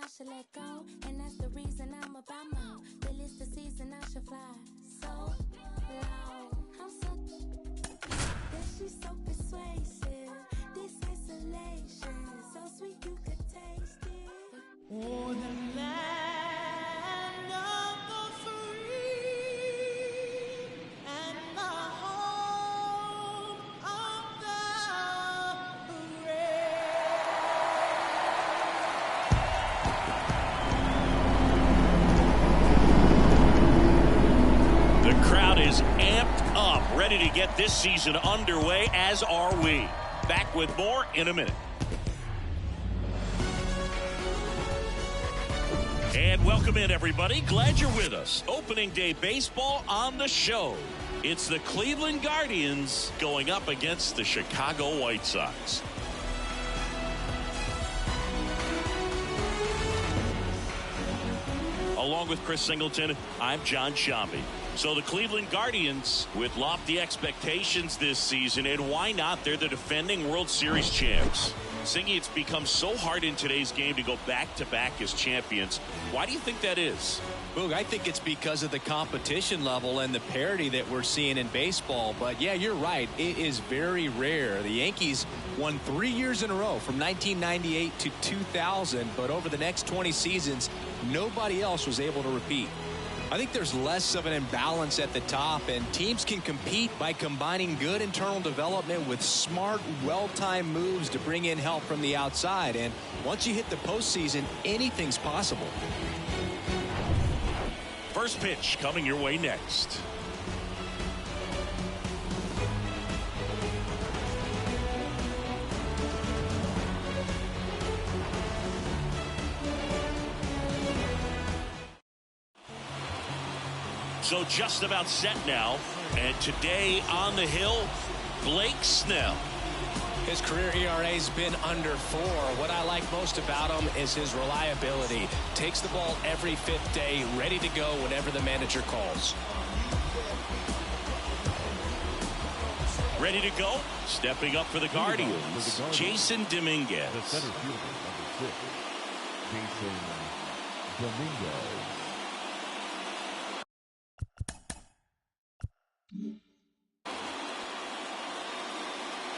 I should let go, and that's the reason I'm about more. Feel it's the season, I should fly so low. I'm so that she's so persuasive. This isolation, so sweet you could taste it. Oh, the land of the free and the home of the brave. The crowd is amped up, ready to get this season underway, as are we. Back with more in a minute. And welcome in, everybody. Glad you're with us. Opening day baseball on the show. It's the Cleveland Guardians going up against the Chicago White Sox. Along with Chris Singleton, I'm John Shambi. So the Cleveland Guardians with lofty expectations this season, and why not? They're the defending World Series champs. Singy, it's become so hard in today's game to go back-to-back as champions. Why do you think that is? Boog, I think it's because of the competition level and the parity that we're seeing in baseball. But, yeah, you're right. It is very rare. The Yankees won 3 years in a row from 1998 to 2000. But over the next 20 seasons, nobody else was able to repeat. I think there's less of an imbalance at the top, and teams can compete by combining good internal development with smart, well-timed moves to bring in help from the outside. And once you hit the postseason, anything's possible. First pitch coming your way next. So just about set now, and today on the hill, Blake Snell. His career ERA's been under 4. What I like most about him is his reliability. Takes the ball every 5th day, ready to go whenever the manager calls. Ready to go? Stepping up for the Guardians, Jason Dominguez. The center fielder, number 6, Jason Dominguez.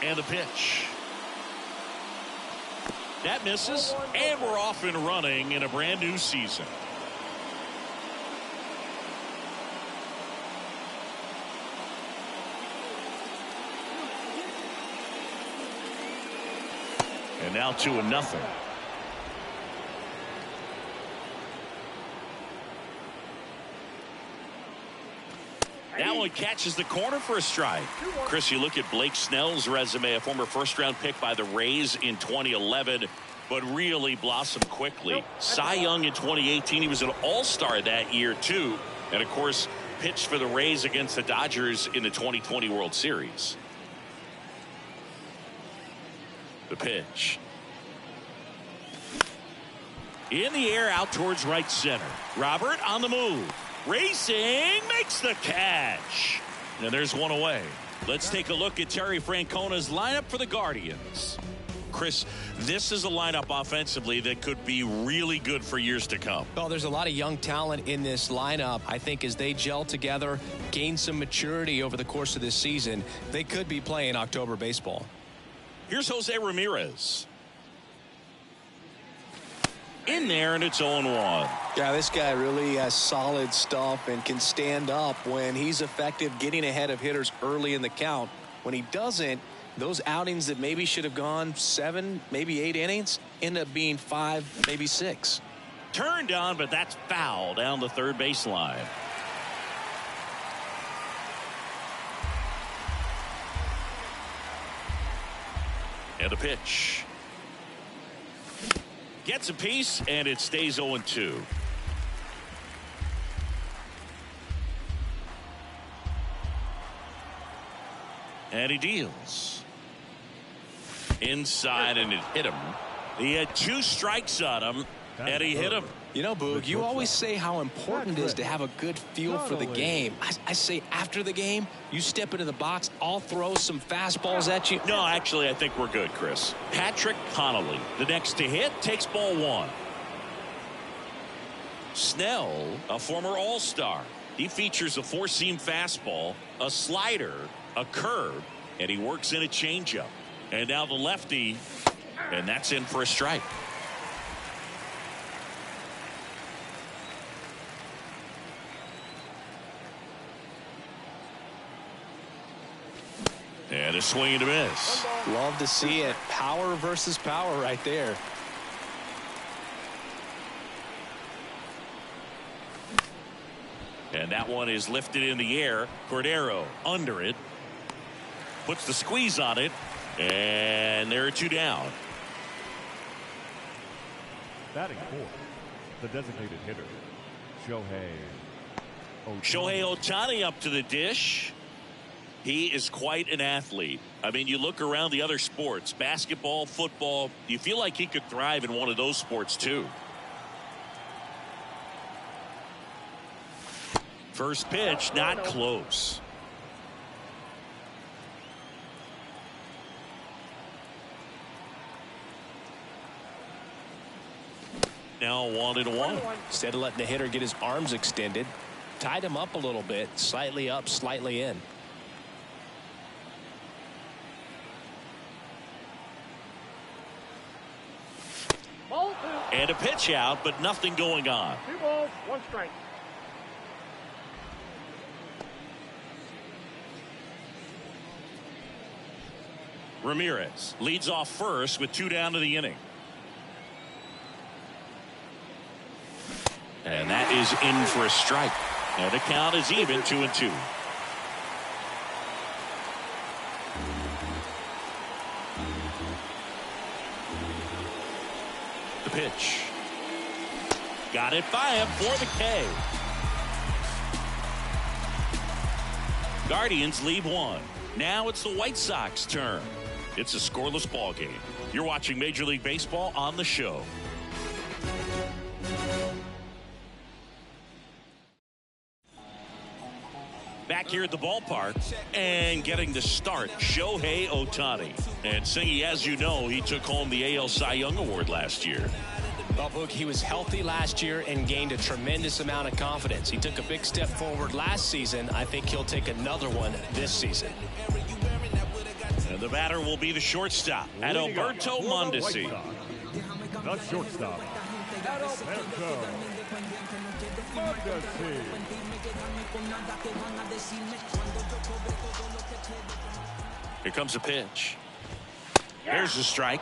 And the pitch. That misses, and we're off and running in a brand new season. And now 2-0. That one catches the corner for a strike. Chris, you look at Blake Snell's resume, a former first-round pick by the Rays in 2011, but really blossomed quickly. Cy Young in 2018, he was an all-star that year, too. And, of course, pitched for the Rays against the Dodgers in the 2020 World Series. The pitch. In the air, out towards right center. Robert on the move. Racing, makes the catch. And there's one away. Let's take a look at Terry Francona's lineup for the Guardians. Chris, this is a lineup offensively that could be really good for years to come. Well, there's a lot of young talent in this lineup. I think as they gel together, gain some maturity over the course of this season, they could be playing October baseball. Here's Jose Ramirez. In there, and it's 0-1. Yeah, this guy really has solid stuff and can stand up when he's effective getting ahead of hitters early in the count. When he doesn't, those outings that maybe should have gone 7, maybe 8 innings end up being 5, maybe 6. Turned on, but that's foul down the third baseline. And the pitch. Gets a piece, and it stays 0-2. And he deals. Inside, and it hit him. He had 2 strikes on him, and he hit him. You know, Boog, you always say how important it is to have a good feel for the game. I say after the game, you step into the box, I'll throw some fastballs at you. No, actually, I think we're good, Chris. Patrick Connolly, the next to hit, takes ball 1. Snell, a former All-Star. He features a four-seam fastball, a slider, a curve, and he works in a changeup. And now the lefty, and that's in for a strike. And a swing and a miss. Love to see it. Power versus power right there. And that one is lifted in the air. Cordero under it. Puts the squeeze on it. And there are two down. Batting fourth, the designated hitter, Shohei Ohtani. Shohei Ohtani up to the dish. He is quite an athlete. I mean, you look around the other sports, basketball, football, you feel like he could thrive in one of those sports too. First pitch, not close. Now 1-1. Instead of letting the hitter get his arms extended, tied him up a little bit, slightly up, slightly in. And a pitch out, but nothing going on. 2 balls, 1 strike. Ramirez leads off first with 2 down to the inning. And that is in for a strike. And the count is even 2-2. The pitch. Got it by him for the K. Guardians lead 1. Now it's the White Sox turn. It's a scoreless ball game. You're watching Major League Baseball on the show. Back here at the ballpark and getting the start, Shohei Ohtani. And Singy, as you know, he took home the AL Cy Young Award last year. Well, Boog, he was healthy last year and gained a tremendous amount of confidence. He took a big step forward last season. I think he'll take another one this season. And the batter will be the shortstop, Adalberto Mondesi. The shortstop, Adalberto Mondesi. Here comes a pitch. There's the strike.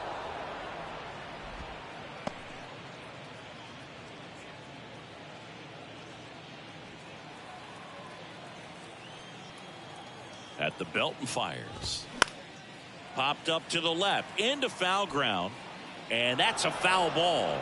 At the belt and fires. Popped up to the left into foul ground, and that's a foul ball.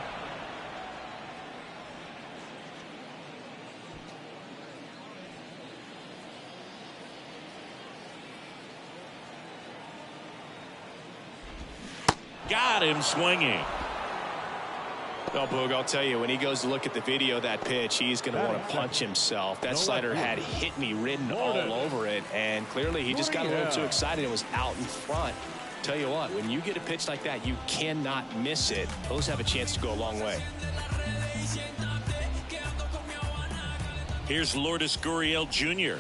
Got him swinging. Well, Boog, I'll tell you, when he goes to look at the video of that pitch, he's going to want to punch himself. That slider had hit me written all over it, and clearly he just got a little too excited and was out in front. Tell you what, when you get a pitch like that, you cannot miss it. Those have a chance to go a long way. Here's Lourdes Gurriel Jr.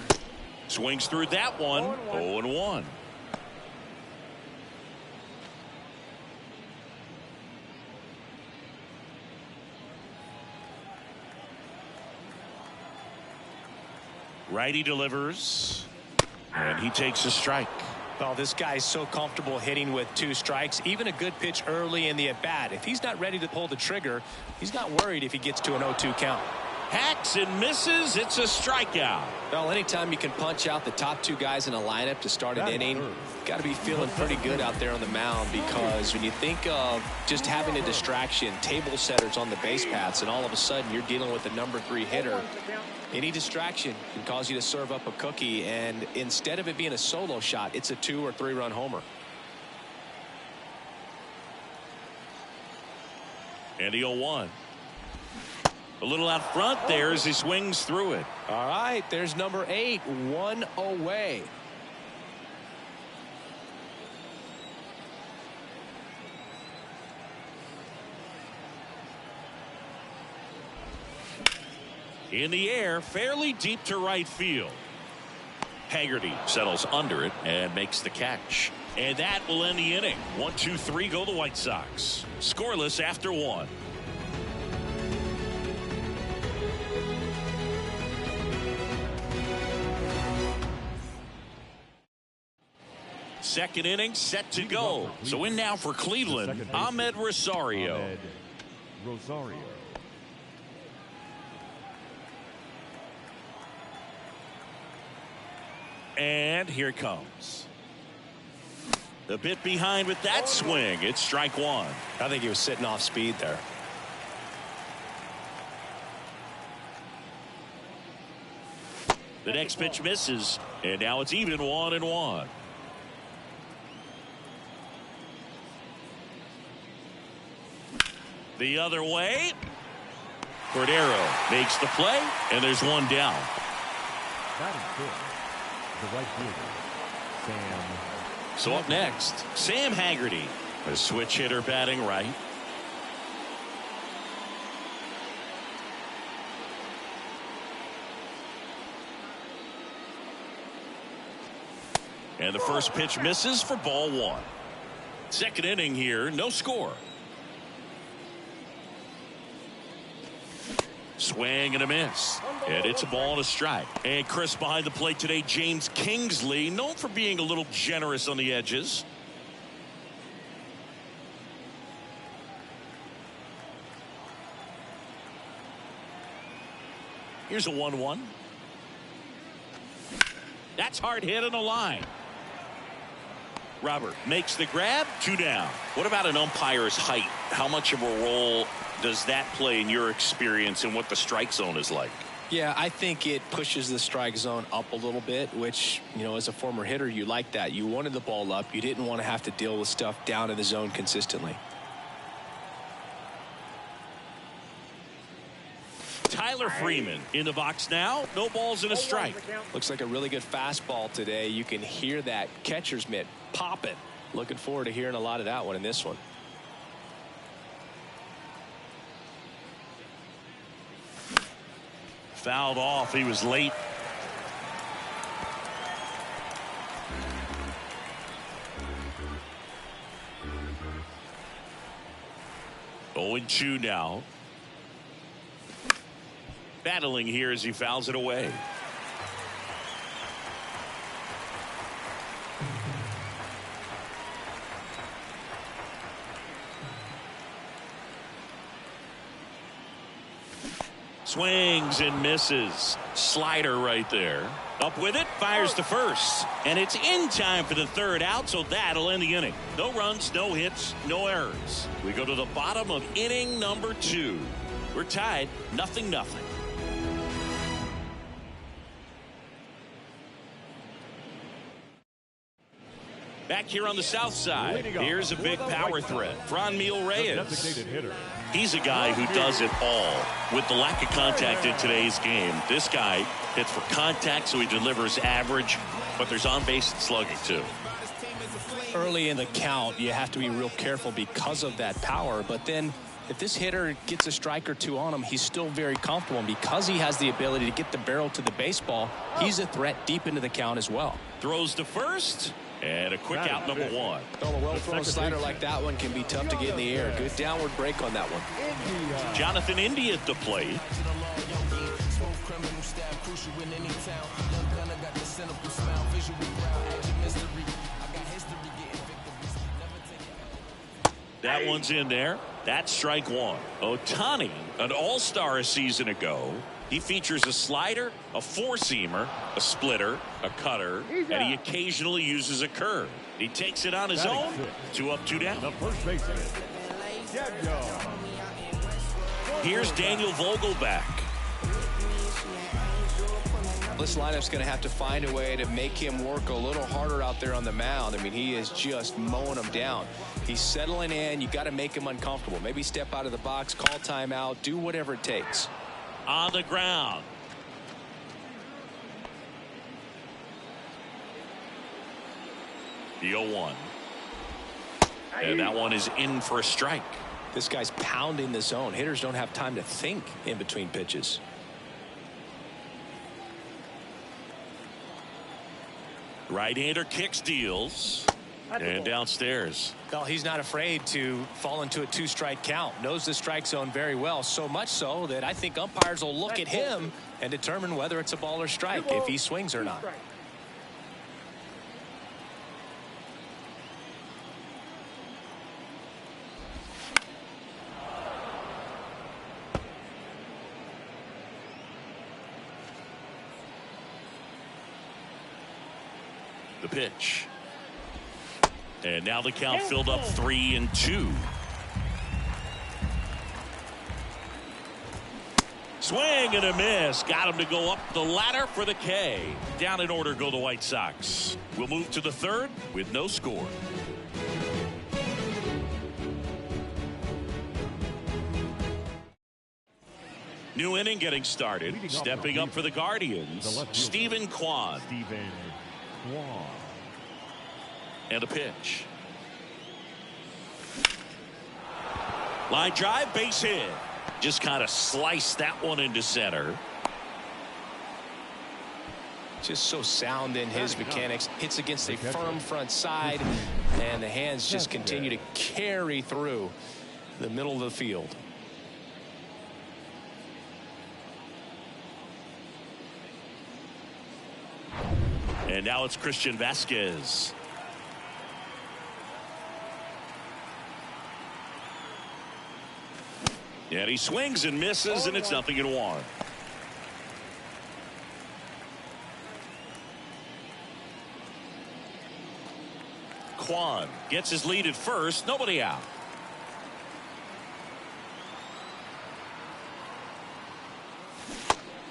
Swings through that one. 0-1. Righty delivers, and he takes a strike. Well, this guy's so comfortable hitting with 2 strikes. Even a good pitch early in the at-bat. If he's not ready to pull the trigger, he's not worried if he gets to an 0-2 count. Hacks and misses. It's a strikeout. Well, anytime you can punch out the top 2 guys in a lineup to start an inning, got to be feeling pretty good out there on the mound, because when you think of just having a distraction, table setters on the base paths, and all of a sudden you're dealing with the number 3 hitter, any distraction can cause you to serve up a cookie, and instead of it being a solo shot, it's a 2 or 3 run homer. And the 0-1. A little out front there as he swings through it. All right, there's number 8, 1 away. In the air, fairly deep to right field. Haggerty settles under it and makes the catch. And that will end the inning. 1-2-3 go the White Sox. Scoreless after one. Second inning set to go. So in now for Cleveland, Ahmed Rosario. And here it comes. A bit behind with that swing. It's strike one. I think he was sitting off speed there. The next pitch misses, and now it's even 1-1. The other way. Cordero makes the play, and there's one down. That is good. The right fielder, Sam. So up next, Sam Haggerty, a switch hitter batting right. And the first pitch misses for ball one. Second inning here, no score. Swing and a miss. And it's a ball and a strike. And Chris behind the plate today, James Kingsley, known for being a little generous on the edges. Here's a 1-1. That's hard hit on the line. Robert makes the grab, 2 down. What about an umpire's height? How much of a role does that play in your experience and what the strike zone is like? Yeah, I think it pushes the strike zone up a little bit, which, you know, as a former hitter, you like that. You wanted the ball up. You didn't want to have to deal with stuff down in the zone consistently. Tyler Freeman in the box now. No balls and a strike. Looks like a really good fastball today. You can hear that catcher's mitt popping. Looking forward to hearing a lot of that one in this one. Fouled off. He was late. Oh, 0-2 now. Battling here as he fouls it away. Swings and misses. Slider right there. Up with it, fires to first. And it's in time for the third out, so that'll end the inning. No runs, no hits, no errors. We go to the bottom of inning number 2. We're tied, 0-0. Back here on the south side, here's a big power threat. Franmil Reyes. He's a guy who does it all. With the lack of contact in today's game, this guy hits for contact, so he delivers average, but there's on-base slugging too. Early in the count, you have to be real careful because of that power, but then if this hitter gets a strike or two on him, he's still very comfortable. And because he has the ability to get the barrel to the baseball, he's a threat deep into the count as well. Throws to first. And a quick out, number 1. Oh, a well-thrown slider like that one can be tough to get in the air. Good downward break on that one. Jonathan India at the plate. That one's in there. That's strike 1. Ohtani, an all-star a season ago. He features a slider, a four-seamer, a splitter, a cutter, and he occasionally uses a curve. He takes it on his own. 2 up, 2 down. The first baseman. Here's Daniel Vogelback. This lineup's going to have to find a way to make him work a little harder out there on the mound. I mean, he is just mowing them down. He's settling in. You got to make him uncomfortable. Maybe step out of the box, call timeout, do whatever it takes. On the ground. The 0-1. And that one is in for a strike. This guy's pounding the zone. Hitters don't have time to think in between pitches. Right-hander kicks, deals, and downstairs. Well, he's not afraid to fall into a 2-strike count. Knows the strike zone very well, so much so that I think umpires will look at him and determine whether it's a ball or strike, if he swings or not. The pitch. And now the count filled up 3-2. Swing and a miss. Got him to go up the ladder for the K. Down in order go the White Sox. We'll move to the third with no score. New inning getting started. Stepping up for the Guardians, Stephen Kwan. And a pitch. Line drive, base hit. Just kind of sliced that one into center. Just so sound in his mechanics. Hits against a firm front side, and the hands just continue to carry through the middle of the field. And now it's Christian Vasquez. And he swings and misses, and it's 0-1. Kwan gets his lead at first. Nobody out.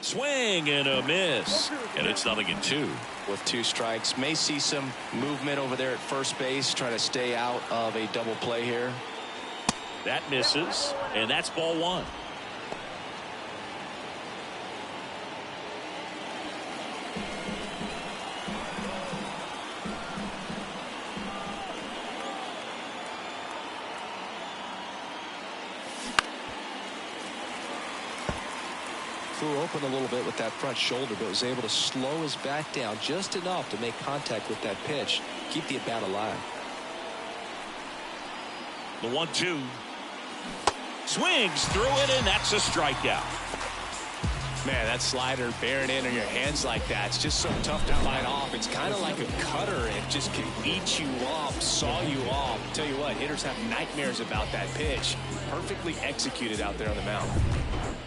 Swing and a miss. And it's 0-2. With 2 strikes. May see some movement over there at first base, trying to stay out of a double play here. That misses, and that's ball 1. Flew open a little bit with that front shoulder, but was able to slow his back down just enough to make contact with that pitch, keep the at-bat alive. The 1-2. Swings through it, and that's a strikeout. Man, that slider bearing in on your hands like that, it's just so tough to fight off. It's kind of like a cutter. It just can eat you off, saw you off. Tell you what, hitters have nightmares about that pitch. Perfectly executed out there on the mound.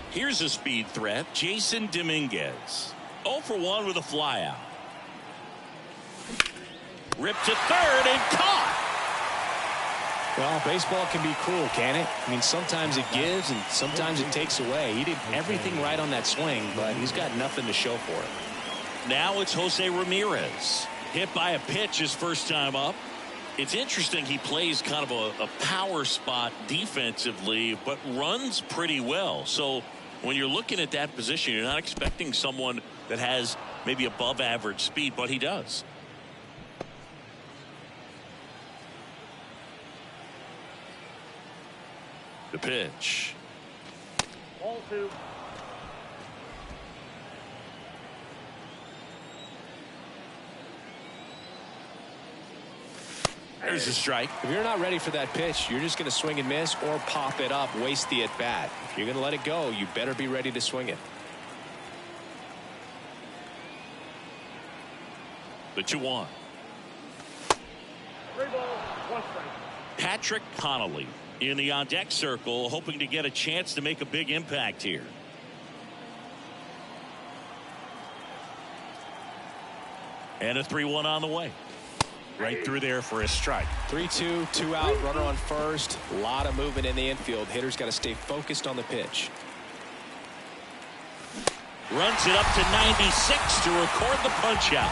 Here's a speed threat, Jason Dominguez. 0 for 1 with a flyout. Ripped to third and caught. Well, baseball can be cruel, can it? I mean, sometimes it gives and sometimes it takes away. He did everything right on that swing, but he's got nothing to show for it. Now it's Jose Ramirez. Hit by a pitch his first time up. It's interesting he plays kind of a power spot defensively, but runs pretty well. So when you're looking at that position, you're not expecting someone that has maybe above average speed, but he does. The pitch. Ball 2. There's a strike. If you're not ready for that pitch, you're just going to swing and miss or pop it up, waste the at-bat. If you're going to let it go, you better be ready to swing it. The 2-1. 3 balls, 1 strike. Patrick Connolly in the on-deck circle, hoping to get a chance to make a big impact here. And a 3-1 on the way. Right through there for a strike. 3-2, 2 out, runner on first. A lot of movement in the infield. Hitters got to stay focused on the pitch. Runs it up to 96 to record the punch out.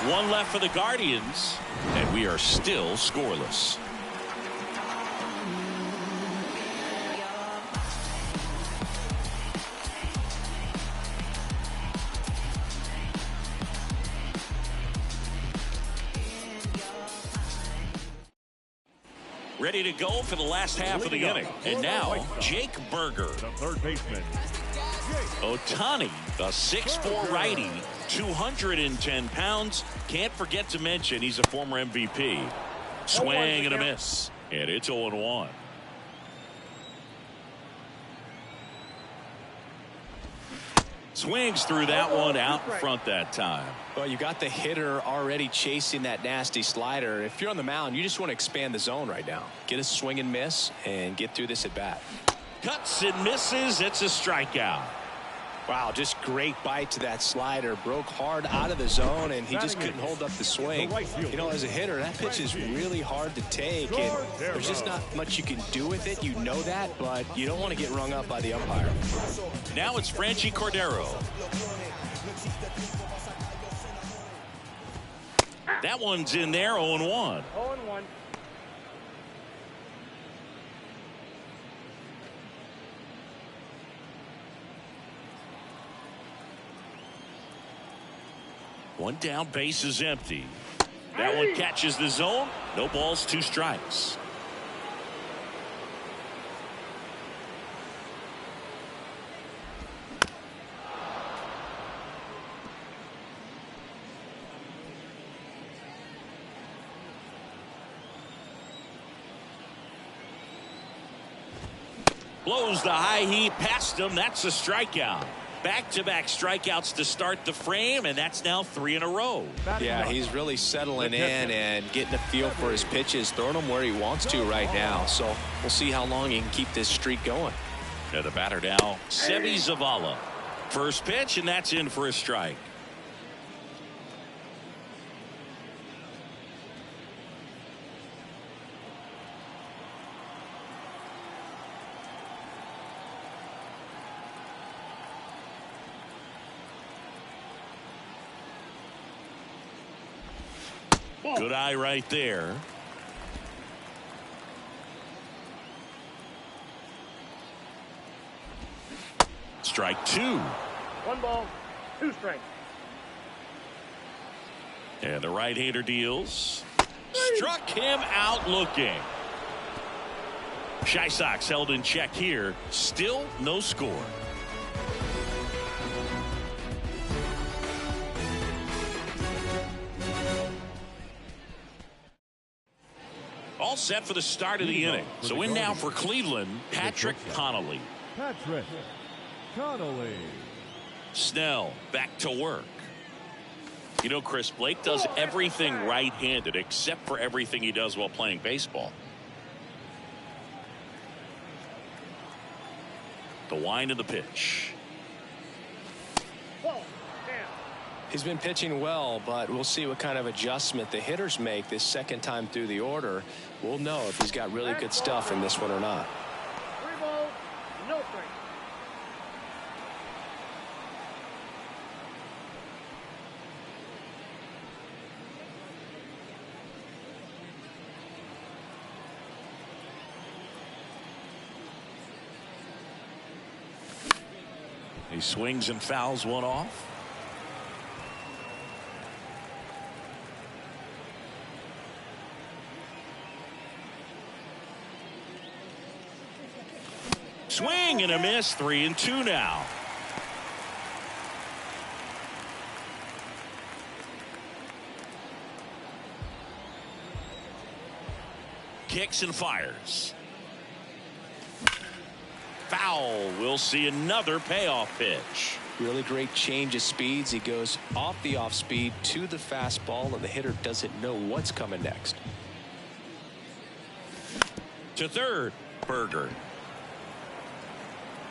1 left for the Guardians, and we are still scoreless. Ready to go for the last half of the inning. And now, Jake Berger. The third baseman, Ohtani, a 6'4" righty, 210 pounds. Can't forget to mention he's a former MVP. Swing and a miss. And it's 0-1. Swings through that one out in front that time. Well, you got the hitter already chasing that nasty slider. If you're on the mound, you just want to expand the zone right now. Get a swing and miss and get through this at bat. Cuts and misses. It's a strikeout. Wow, just great bite to that slider. Broke hard out of the zone, and he just couldn't hold up the swing. You know, as a hitter, that pitch is really hard to take, and there's just not much you can do with it. You know that, but you don't want to get rung up by the umpire. Now it's Franchi Cordero. That one's in there, 0-1. 0-1. One down, base is empty. That one catches the zone. No balls, 2 strikes. Blows the high heat past him. That's a strikeout. Back-to-back strikeouts to start the frame, and that's now 3 in a row. Yeah, he's really settling in and getting a feel for his pitches, throwing them where he wants to right now. So we'll see how long he can keep this streak going. And the batter now, Seby Zavala. First pitch, and that's in for a strike. Good eye right there. Strike 2. 1 ball, 2 strikes. And the right-hander deals. Struck him out looking. White Sox held in check here. Still no score. All set for the start of the inning. So in now for Cleveland, Patrick Connolly. Patrick Connolly. Snell back to work. You know, Chris, Blake does everything right-handed except for everything he does while playing baseball. The wind of the pitch. He's been pitching well, but we'll see what kind of adjustment the hitters make this second time through the order. We'll know if he's got really good stuff in this one or not. 3 balls, no strikes. He swings and fouls one off. Swing and a miss. 3-2 now. Kicks and fires. Foul. We'll see another payoff pitch. Really great change of speeds. He goes off the off speed to the fastball, and the hitter doesn't know what's coming next. To third, Berger.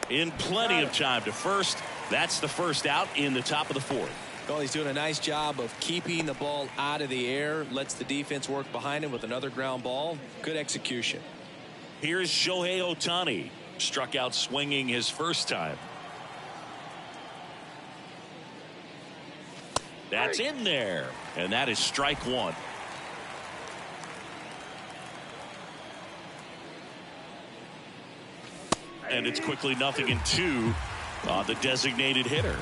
In plenty of time to first. That's the first out in the top of the 4th. Well, he's doing a nice job of keeping the ball out of the air. Lets the defense work behind him with another ground ball. Good execution. Here's Shohei Ohtani. Struck out swinging his first time. That's in there. And that is strike 1. And it's quickly 0-2 on the designated hitter.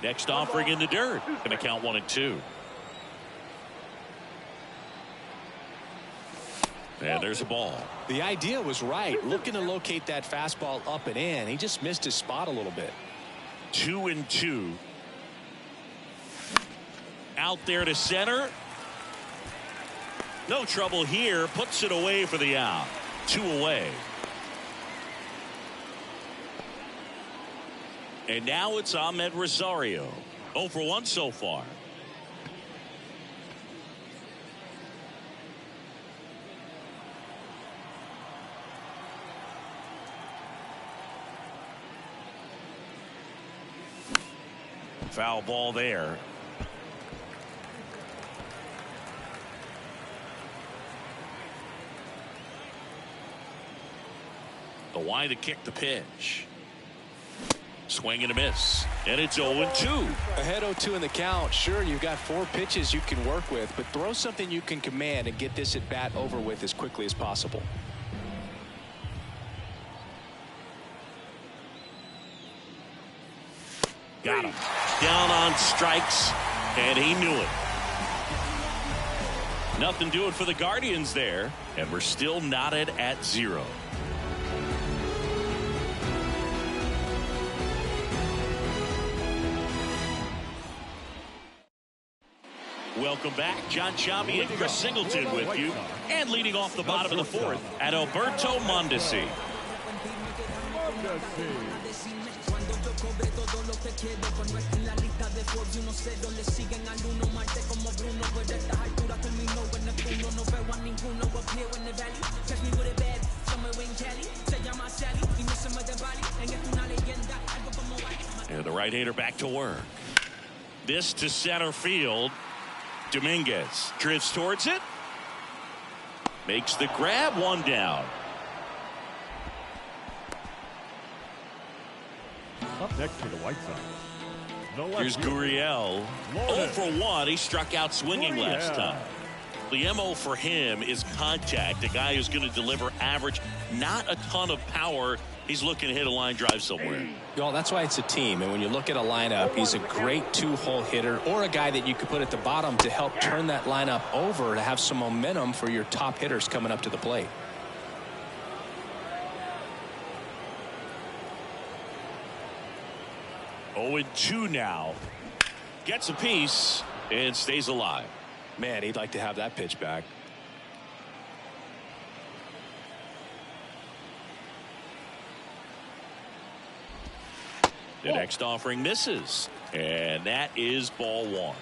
Next offering in the dirt. Going to count 1-2. And there's a ball. The idea was right. Looking to locate that fastball up and in. He just missed his spot a little bit. 2-2. Out there to center. No trouble here. Puts it away for the out. 2 away. And now it's Ahmed Rosario. 0 for 1 so far. Foul ball there. The wide to kick the pitch. Swing and a miss. And it's 0-2. Ahead 0-2 in the count. Sure, you've got 4 pitches you can work with, but throw something you can command and get this at bat over with as quickly as possible. Got him. Down on strikes, and he knew it. Nothing doing for the Guardians there, and we're still knotted at 0. Welcome back. John Chambi and Chris Singleton with you. And leading off the bottom of the 4th at Alberto Mondesi. And the right-hander back to work. This to center field. Dominguez drifts towards it. Makes the grab. 1 down. Up next for the White Sox. Here's Gurriel. 0 for 1. He struck out swinging last time. The MO for him is contact. A guy who's going to deliver average, not a ton of power. He's looking to hit a line drive somewhere. Well, that's why it's a team. And when you look at a lineup, he's a great 2-hole hitter or a guy that you could put at the bottom to help turn that lineup over to have some momentum for your top hitters coming up to the plate. Oh, 2 now. Gets a piece and stays alive. Man, he'd like to have that pitch back. The next offering misses. And that is ball 1.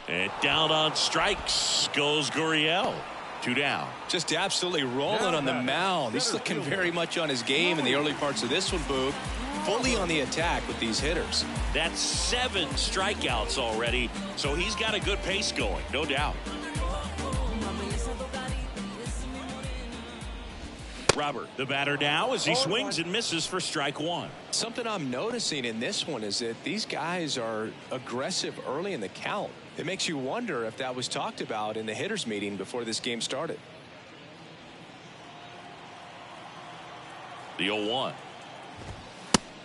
And down on strikes goes Gurriel. 2 down. Just absolutely rolling on the mound. He's looking very much on his game in the early parts of this one, Boog. Fully on the attack with these hitters. That's 7 strikeouts already. So he's got a good pace going, no doubt. Robert, the batter now as he swings and misses for strike 1. Something I'm noticing in this one is that these guys are aggressive early in the count. It makes you wonder if that was talked about in the hitters meeting before this game started. The 0-1.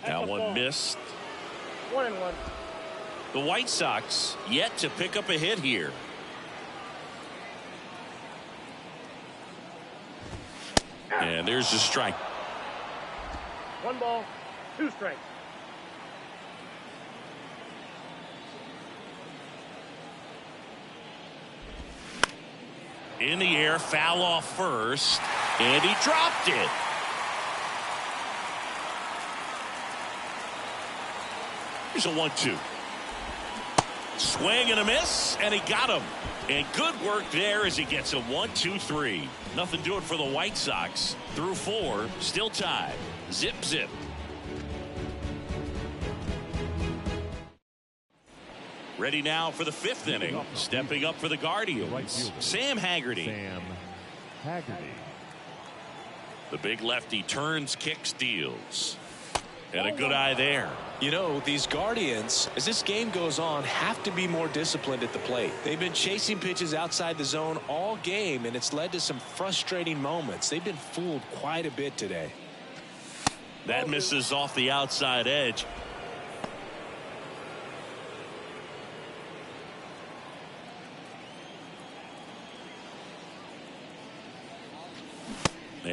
That one missed. 1-1. The White Sox yet to pick up a hit here. And there's the strike. 1 ball, 2 strikes. In the air, foul off first, and he dropped it. Here's a 1-2. Swing and a miss, and he got him. And good work there as he gets a 1-2-3. Nothing doing for the White Sox. Through 4, still tied. Zip, zip. Ready now for the 5th inning. Stepping up for the Guardians, Sam Haggerty. The big lefty turns, kicks, deals. And a good eye there. You know, these Guardians, as this game goes on, have to be more disciplined at the plate. They've been chasing pitches outside the zone all game, and it's led to some frustrating moments. They've been fooled quite a bit today. That misses off the outside edge.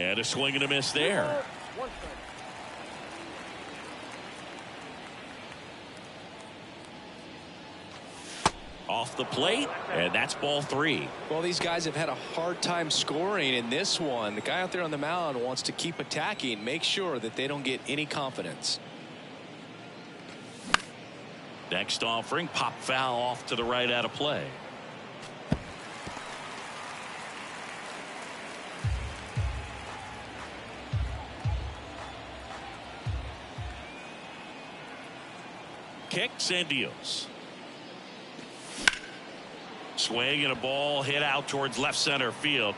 And a swing and a miss there. One strike. Off the plate, and that's ball 3. Well, these guys have had a hard time scoring in this one. The guy out there on the mound wants to keep attacking, make sure that they don't get any confidence. Next offering, pop foul off to the right out of play. Kicks and deals. Swing and a ball hit out towards left center field.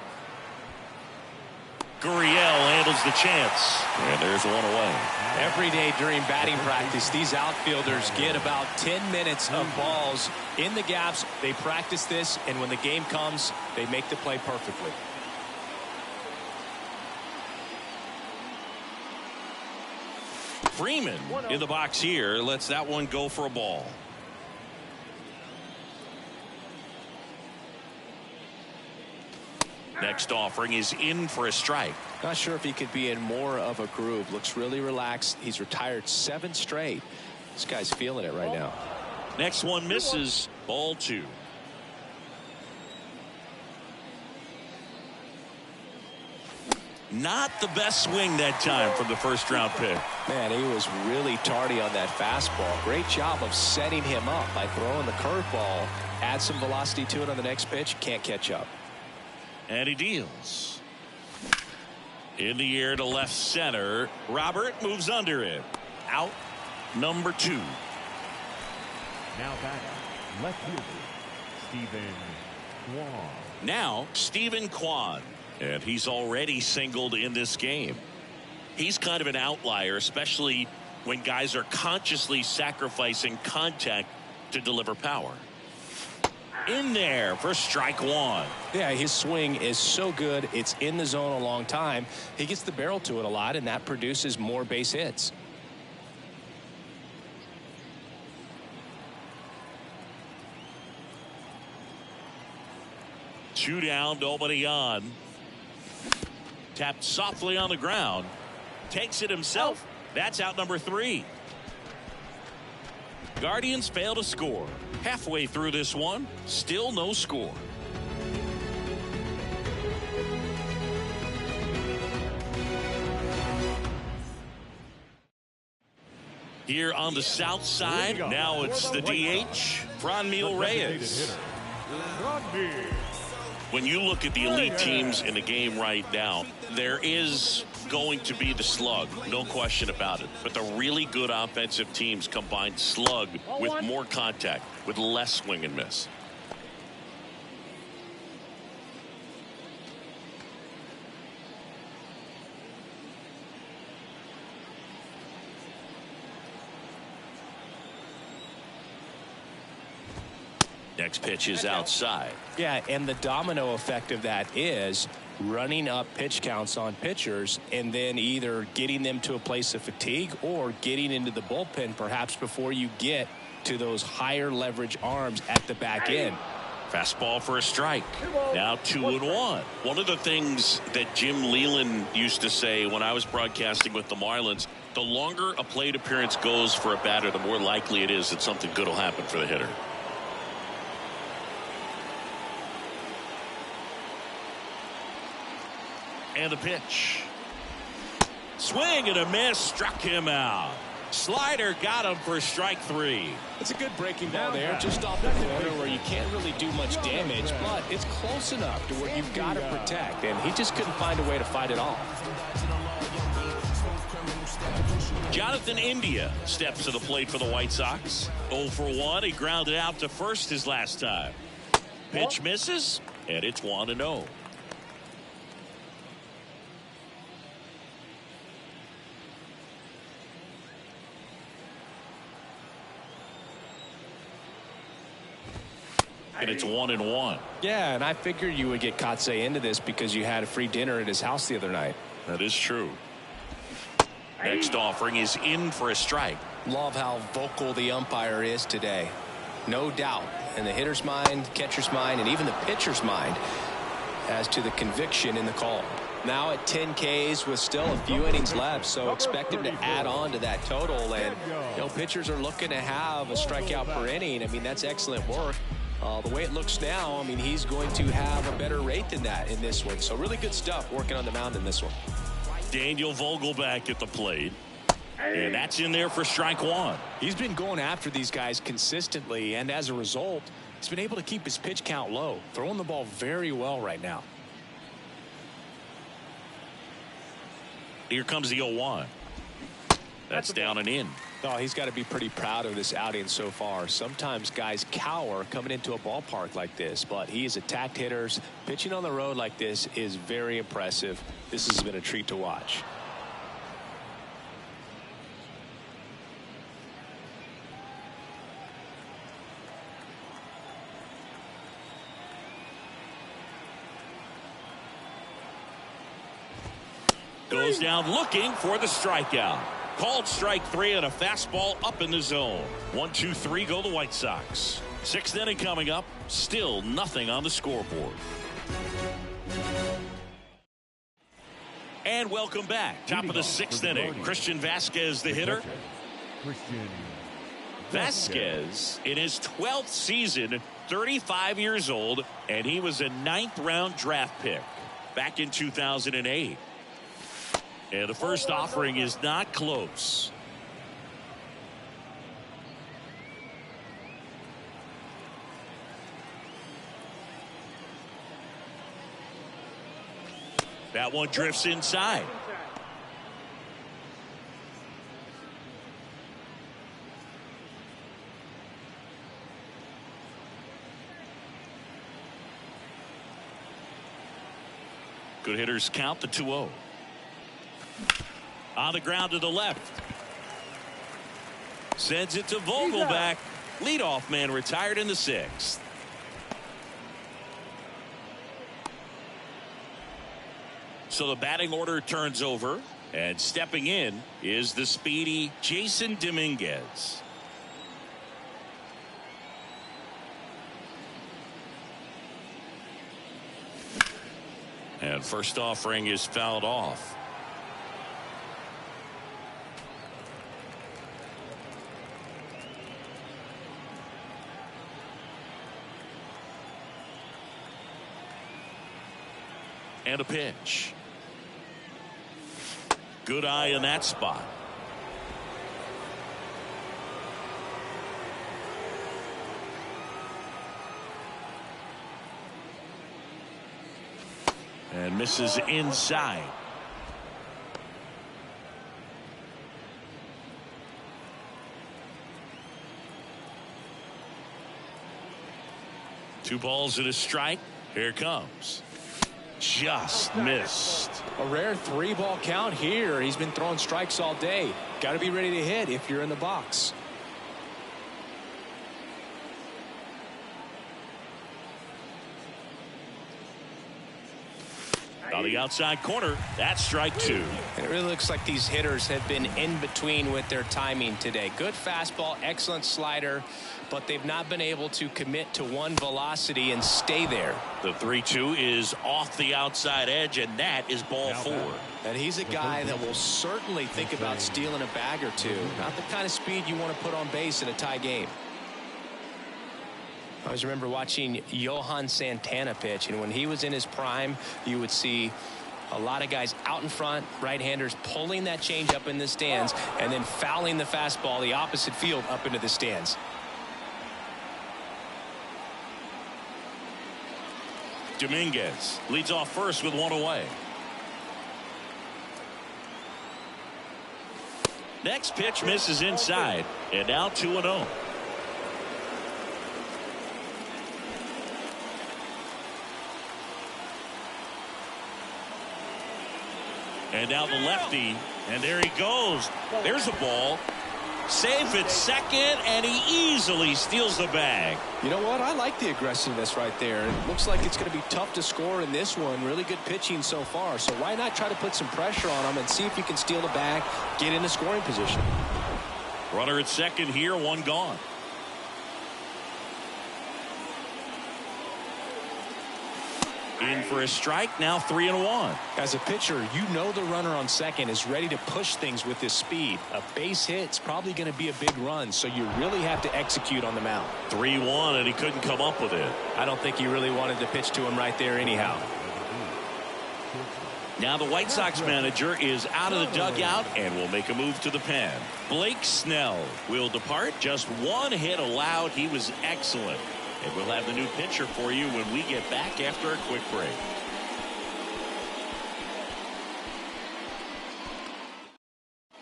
Gurriel handles the chance, and there's one away. Every day during batting practice, these outfielders get about 10 minutes of balls in the gaps. They practice this, and when the game comes, they make the play perfectly. Freeman in the box here lets that one go for a ball. Next offering is in for a strike. Not sure if he could be in more of a groove. Looks really relaxed. He's retired 7 straight. This guy's feeling it right now. Next one misses. Ball 2. Not the best swing that time from the first round pick. Man, he was really tardy on that fastball. Great job of setting him up by throwing the curveball. Add some velocity to it on the next pitch. Can't catch up. And he deals. In the air to left center. Robert moves under it. Out number 2. Now back, left fielder, Stephen Kwan. Now Stephen Kwan. And he's already singled in this game. He's kind of an outlier, especially when guys are consciously sacrificing contact to deliver power. In there for strike 1. Yeah, his swing is so good. It's in the zone a long time. He gets the barrel to it a lot, and that produces more base hits. Two down, nobody on. Tapped softly on the ground. Takes it himself. That's out number 3. Guardians fail to score. Halfway through this one, still no score. Here on the south side, now it's the DH, Franmil Reyes. When you look at the elite teams in the game right now, there is going to be the slug, no question about it. But the really good offensive teams combine slug with more contact, with less swing and miss. Next pitch is outside. Yeah, and the domino effect of that is running up pitch counts on pitchers and then either getting them to a place of fatigue or getting into the bullpen perhaps before you get to those higher leverage arms at the back end. Fastball for a strike. Now 2-1. One of the things that Jim Leland used to say when I was broadcasting with the Marlins, the longer a plate appearance goes for a batter, the more likely it is that something good will happen for the hitter. And the pitch. Swing and a miss, struck him out. Slider got him for strike 3. It's a good breaking ball there, just off the corner where you can't really do much damage, but it's close enough to where you've got to protect, and he just couldn't find a way to fight it off. Jonathan India steps to the plate for the White Sox. 0 for 1. He grounded out to first his last time. Pitch misses, and it's 1-0. And it's 1-1. Yeah, and I figured you would get Kotsay into this because you had a free dinner at his house the other night. That is true. Next offering is in for a strike. Love how vocal the umpire is today. No doubt in the hitter's mind, catcher's mind, and even the pitcher's mind as to the conviction in the call. Now at 10 Ks with still a few innings left, so expect him to add on to that total. And pitchers are looking to have a strikeout per inning. I mean, that's excellent work. The way it looks now, I mean, he's going to have a better rate than that in this one. So really good stuff working on the mound in this one. Daniel Vogelback at the plate. And that's in there for strike one. He's been going after these guys consistently, and as a result, he's been able to keep his pitch count low, throwing the ball very well right now. Here comes the 0-1. That's down and in. Oh, he's got to be pretty proud of this outing so far. Sometimes guys cower coming into a ballpark like this, but he has attacked hitters. Pitching on the road like this is very impressive. This has been a treat to watch. Goes down looking for the strikeout. Called strike three and a fastball up in the zone. 1-2-3 go the White Sox. Sixth inning coming up. Still nothing on the scoreboard. And welcome back. Top of the sixth inning. Christian Vasquez, the hitter. Vasquez in his 12th season, 35 years old, and he was a 9th round draft pick back in 2008. And the first offering is not close. That one drifts inside. Good hitters count the 2-0. On the ground to the left. Sends it to Vogelback. Leadoff man retired in the 6th. So the batting order turns over. And stepping in is the speedy Jason Dominguez. And first offering is fouled off. And a pitch. Good eye in that spot. And misses inside. Two balls and a strike. Here it comes. Just missed. A rare 3-ball count here. He's been throwing strikes all day. Got to be ready to hit if you're in the box. On the outside corner, that's strike two. And it really looks like these hitters have been in between with their timing today. Good fastball, excellent slider, but they've not been able to commit to one velocity and stay there. The 3-2 is off the outside edge, and that is ball 4. And he's a guy that will certainly think about stealing a bag or two. Not the kind of speed you want to put on base in a tie game. I always remember watching Johan Santana pitch, and when he was in his prime, you would see a lot of guys out in front, right-handers pulling that change up in the stands and then fouling the fastball the opposite field up into the stands. Dominguez leads off first with one away. Next pitch misses inside, and now 2-0. And now the lefty, and there he goes. There's a ball. Safe at second, and he easily steals the bag. You know what? I like the aggressiveness right there. It looks like it's going to be tough to score in this one. Really good pitching so far. So why not try to put some pressure on him and see if you can steal the bag, get in the scoring position. Runner at second here, one gone. In for a strike, now 3-1. As a pitcher, you know the runner on second is ready to push things with his speed. A base hit's probably going to be a big run, so you really have to execute on the mound. 3-1, and he couldn't come up with it. I don't think he really wanted to pitch to him right there anyhow. Now the White Sox manager is out of the dugout and will make a move to the pen. Blake Snell will depart. Just one hit allowed. He was excellent. And we'll have the new pitcher for you when we get back after a quick break.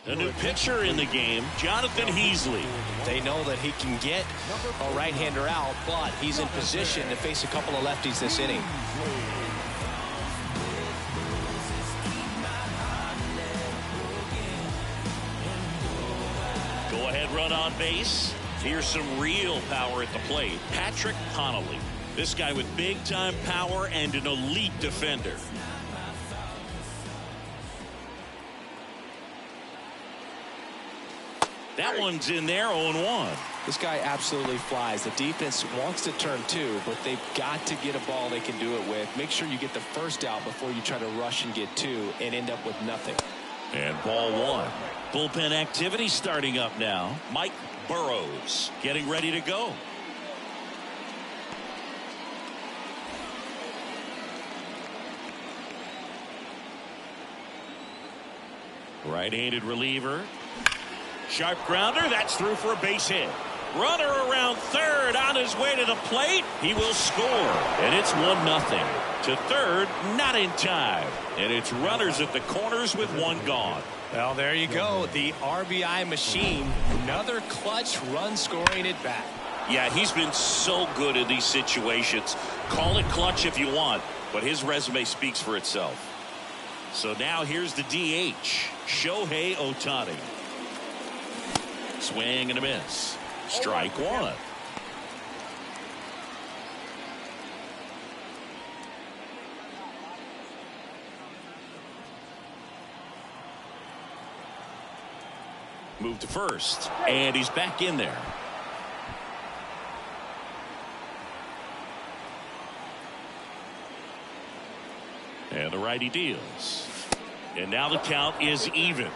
The new pitcher in the game, Jonathan Heasley. They know that he can get a right-hander out, but he's in position to face a couple of lefties this inning. Go-ahead run on base. Here's some real power at the plate. Patrick Connolly. This guy with big-time power and an elite defender. That one's in there, 0-1. This guy absolutely flies. The defense wants to turn two, but they've got to get a ball they can do it with. Make sure you get the first out before you try to rush and get two and end up with nothing. And ball one. Bullpen activity starting up now. Mike Burrows getting ready to go. Right-handed reliever. Sharp grounder. That's through for a base hit. Runner around third on his way to the plate. He will score. And it's 1-0. To third, not in time. And it's runners at the corners with one gone. Well, there you go. The RBI machine. Another clutch run scoring at bat. Yeah, he's been so good in these situations. Call it clutch if you want, but his resume speaks for itself. So now here's the DH, Shohei Ohtani. Swing and a miss. Strike one. Move to first, and he's back in there. And the righty deals. And now the count is even.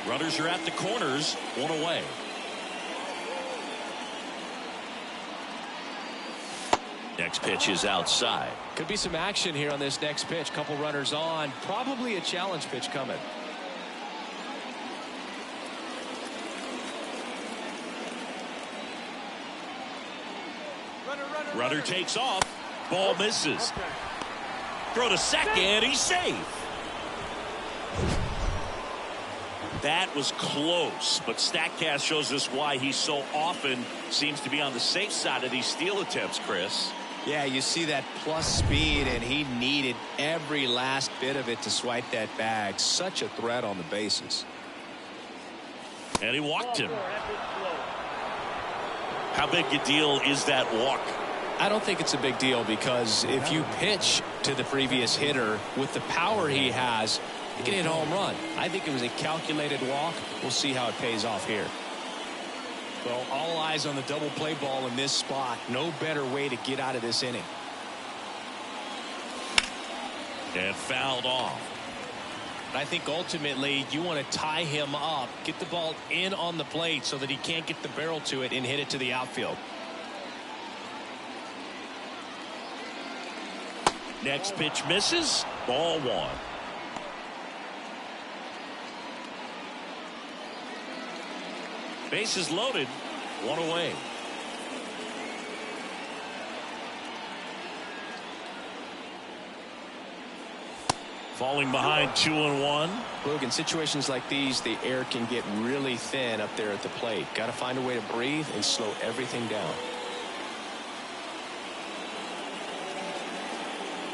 Runners are at the corners, one away. Next pitch is outside. Could be some action here on this next pitch. Couple runners on. Probably a challenge pitch coming. Runner takes off. Ball misses. Throw to second. He's safe. That was close, but StatCast shows us why he so often seems to be on the safe side of these steal attempts, Chris. Yeah, you see that plus speed, and he needed every last bit of it to swipe that bag. Such a threat on the bases. And he walked him. How big a deal is that walk? I don't think it's a big deal, because if you pitch to the previous hitter with the power he has, you can hit a home run. I think it was a calculated walk. We'll see how it pays off here. Well, all eyes on the double play ball in this spot. No better way to get out of this inning. And fouled off. I think ultimately you want to tie him up, get the ball in on the plate so that he can't get the barrel to it and hit it to the outfield. Next pitch misses. Ball one. Bases loaded, one away. Falling behind 2-1. Look, in situations like these, the air can get really thin up there at the plate. Got to find a way to breathe and slow everything down.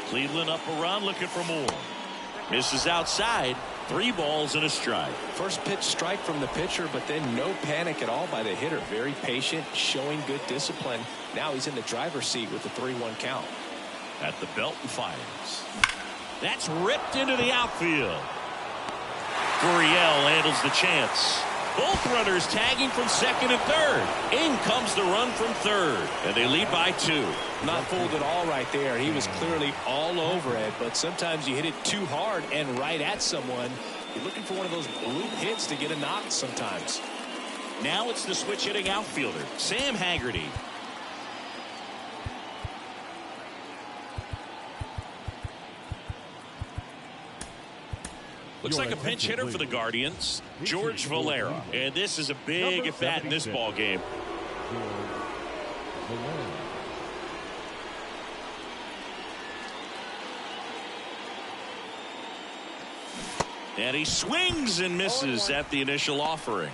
Cleveland up a run, looking for more. Misses outside. 3 balls and a strike. First pitch strike from the pitcher, but then no panic at all by the hitter. Very patient, showing good discipline. Now he's in the driver's seat with the 3-1 count. At the belt and fires. That's ripped into the outfield. Gurriel handles the chance. Both runners tagging from second and third. In comes the run from third, and they lead by 2. Not fooled at all right there. He was clearly all over it, but sometimes you hit it too hard and right at someone. You're looking for one of those bloop hits to get a knock sometimes. Now it's the switch hitting outfielder, Sam Haggerty. Looks like a pinch hitter for the Guardians, George Valera. And this is a big at bat in this ball game. And he swings and misses at the initial offering.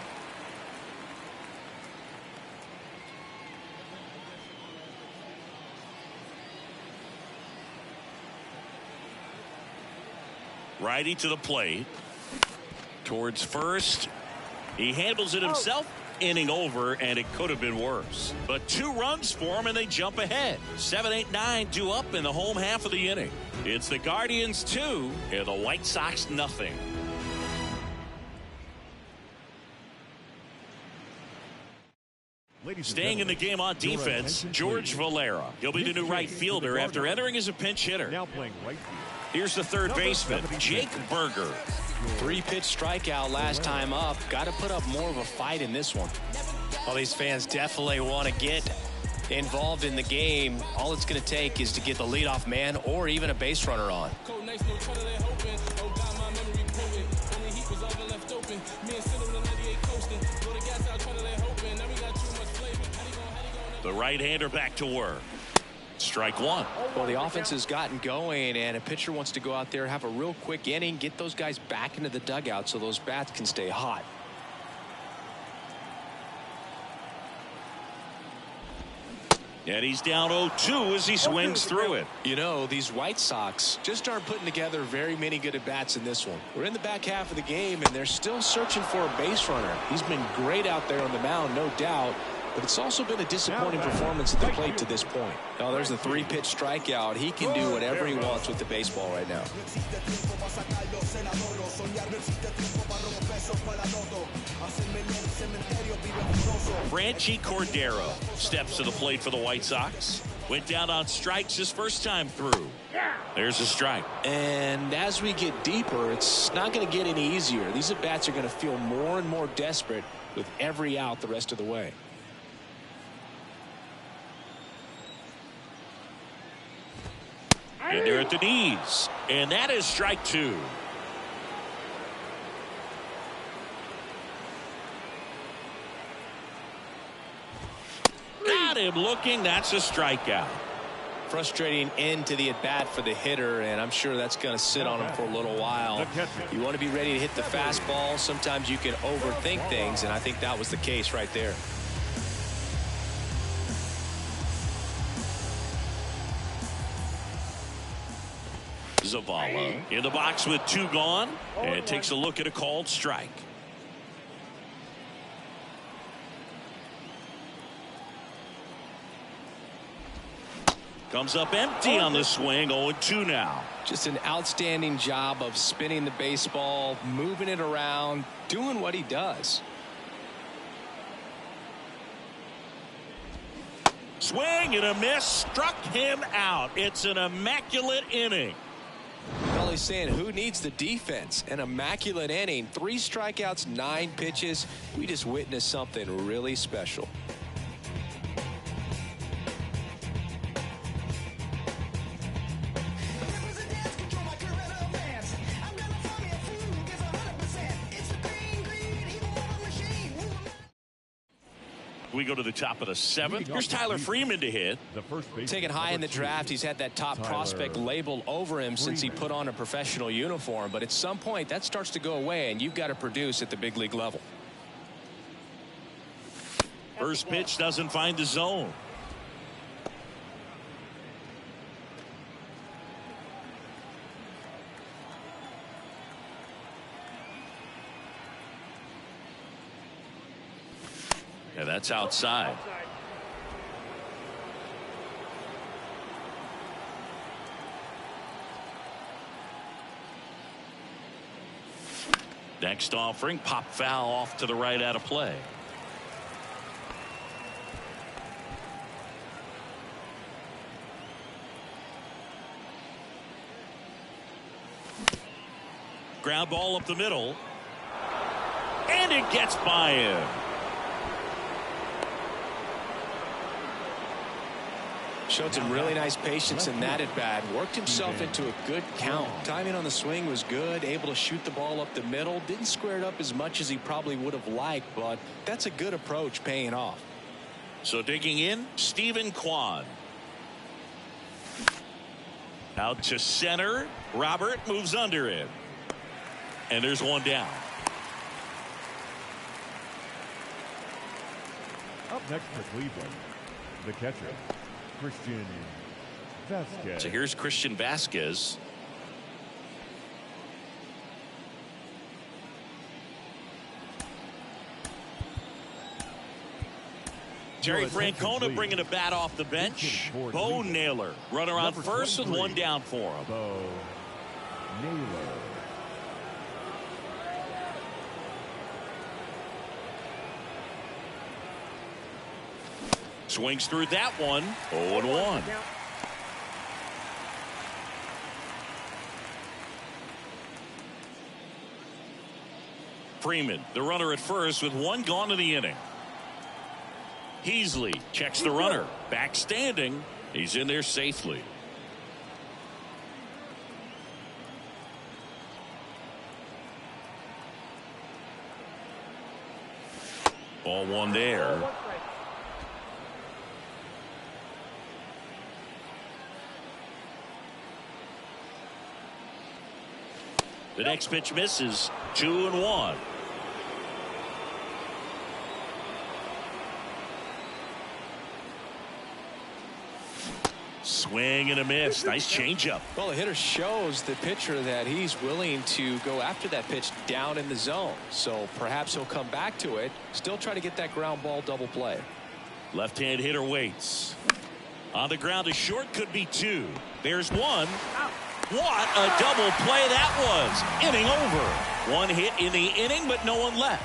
Righty to the plate. Towards first. He handles it himself. Inning over, and it could have been worse. But 2 runs for him, and they jump ahead. 7, 8, 9 due up in the home half of the inning. It's the Guardians 2 and the White Sox nothing. Staying in the game on defense, George Valera. He'll be the new right fielder after entering as a pinch hitter. Now playing right field. Here's the third baseman, Jake Berger. 3-pitch strikeout last time up. Got to put up more of a fight in this one. Well, these fans definitely want to get involved in the game. All it's going to take is to get the leadoff man or even a base runner on. The right-hander back to work. Strike 1. Well, the offense has gotten going, and a pitcher wants to go out there, have a real quick inning, get those guys back into the dugout so those bats can stay hot. And he's down 0-2 as he swings through it. You know, these White Sox just aren't putting together very many good at-bats in this one. We're in the back half of the game, and they're still searching for a base runner. He's been great out there on the mound, no doubt. But it's also been a disappointing performance at the plate to this point. Oh, there's a 3-pitch strikeout. He can do whatever he wants with the baseball right now. Franchi Cordero steps to the plate for the White Sox. Went down on strikes his first time through. There's a strike. And as we get deeper, it's not going to get any easier. These at-bats are going to feel more and more desperate with every out the rest of the way. And they're at the knees. And that is strike 2. Got him looking. That's a strikeout. Frustrating end to the at-bat for the hitter, and I'm sure that's going to sit on him for a little while. You want to be ready to hit the fastball. Sometimes you can overthink things, and I think that was the case right there. Zavala in the box with 2 gone, and takes a look at a called strike. Comes up empty on the swing. 0-2 now. Just an outstanding job of spinning the baseball, moving it around, doing what he does. Swing and a miss, struck him out. It's an immaculate inning. Well, he's saying, who needs the defense? An immaculate inning. 3 strikeouts, 9 pitches. We just witnessed something really special. We go to the top of the 7th. Here's Tyler Freeman to hit. Taken high in the draft, he's had that top prospect label over him since he put on a professional uniform. But at some point, that starts to go away, and you've got to produce at the big league level. First pitch doesn't find the zone. Yeah, that's outside. Next offering, pop foul off to the right out of play. Ground ball up the middle. And it gets by him. Showed some really nice patience in that at bat. Worked himself into a good count. Timing on the swing was good. Able to shoot the ball up the middle. Didn't square it up as much as he probably would have liked, but that's a good approach paying off. So digging in, Stephen Kwan. Out to center. Robert moves under it. And there's one down. Up next for Cleveland, the catcher, Christian Vasquez. So here's Christian Vasquez. Jerry Francona bringing a bat off the bench. Bo Naylor, runner on first with one down for him. Bo Naylor. Swings through that one. 0-1. Freeman, the runner at first with one gone in the inning. Heasley checks the runner. Back standing. He's in there safely. Ball one there. The next pitch misses. 2-1. Swing and a miss. Nice changeup. Well, the hitter shows the pitcher that he's willing to go after that pitch down in the zone. So perhaps he'll come back to it. Still try to get that ground ball double play. Left-hand hitter waits. On the ground to short, could be two. There's one. What a double play that was. Inning over. One hit in the inning, but no one left.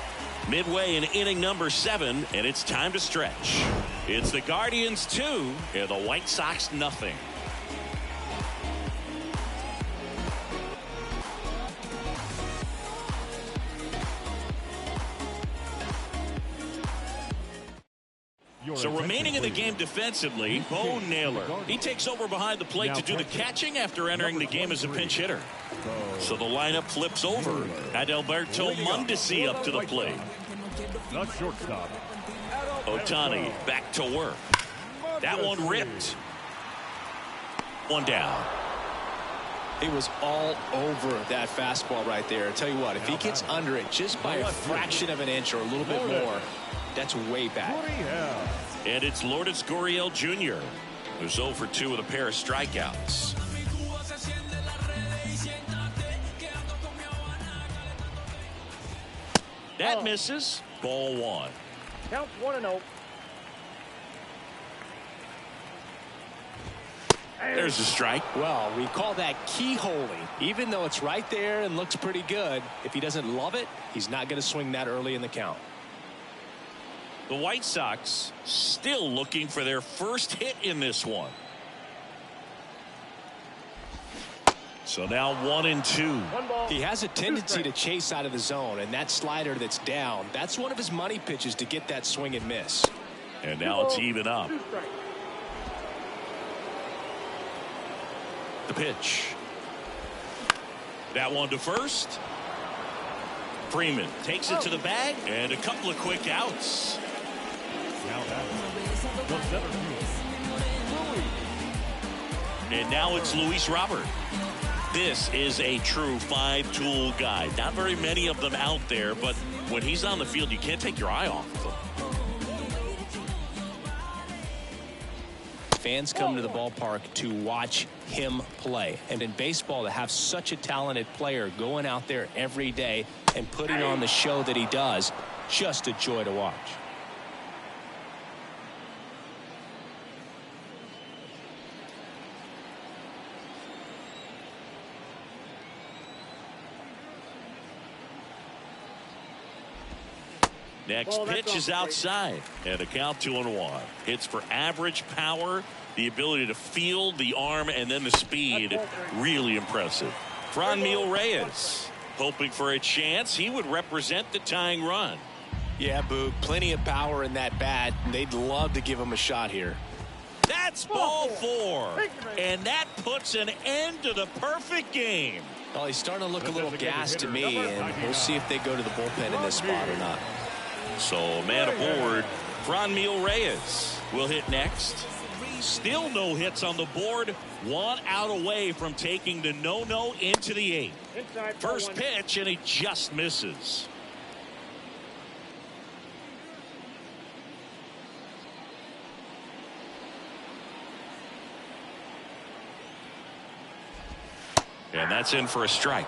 Midway in inning number 7, and it's time to stretch. It's the Guardians 2 and the White Sox nothing. So remaining in the game defensively, Bo Naylor. He takes over behind the plate to do the catching after entering the game as a pinch hitter. So the lineup flips over. Adalberto Mondesi up to the plate. The shortstop, Ohtani back to work. That one ripped. One down. He was all over that fastball right there. I tell you what, if he gets under it just by a fraction of an inch or a little bit more, that's way back. And it's Lourdes Gurriel Jr., who's 0 for 2 with a pair of strikeouts. That misses. Ball one. Count 1-0. There's a strike. Well, we call that keyholing. Even though it's right there and looks pretty good, if he doesn't love it, he's not going to swing that early in the count. The White Sox still looking for their first hit in this one. So now 1-2. He has a tendency to chase out of the zone, and that slider that's down, that's one of his money pitches to get that swing and miss. And now it's even up. The pitch. That one to first. Freeman takes it to the bag, and a couple of quick outs. And now it's Luis Robert. This is a true 5-tool guy. Not very many of them out there, but when he's on the field, you can't take your eye off of him. Fans come to the ballpark to watch him play. And in baseball, to have such a talented player going out there every day and putting on the show that he does, just a joy to watch. Next pitch is outside, and a count 2-1. Hits for average power, the ability to field, the arm, and then the speed. Really impressive. Franmil Reyes hoping for a chance. He would represent the tying run. Yeah, Boog, plenty of power in that bat. They'd love to give him a shot here. That's ball 4, and that puts an end to the perfect game. Well, he's starting to look a little gassed to me, and we'll see if they go to the bullpen in this spot or not. So, man aboard, Franmil Reyes will hit next. Still no hits on the board. 1 out away from taking the no-no into the 8th. First pitch, and he just misses. And that's in for a strike.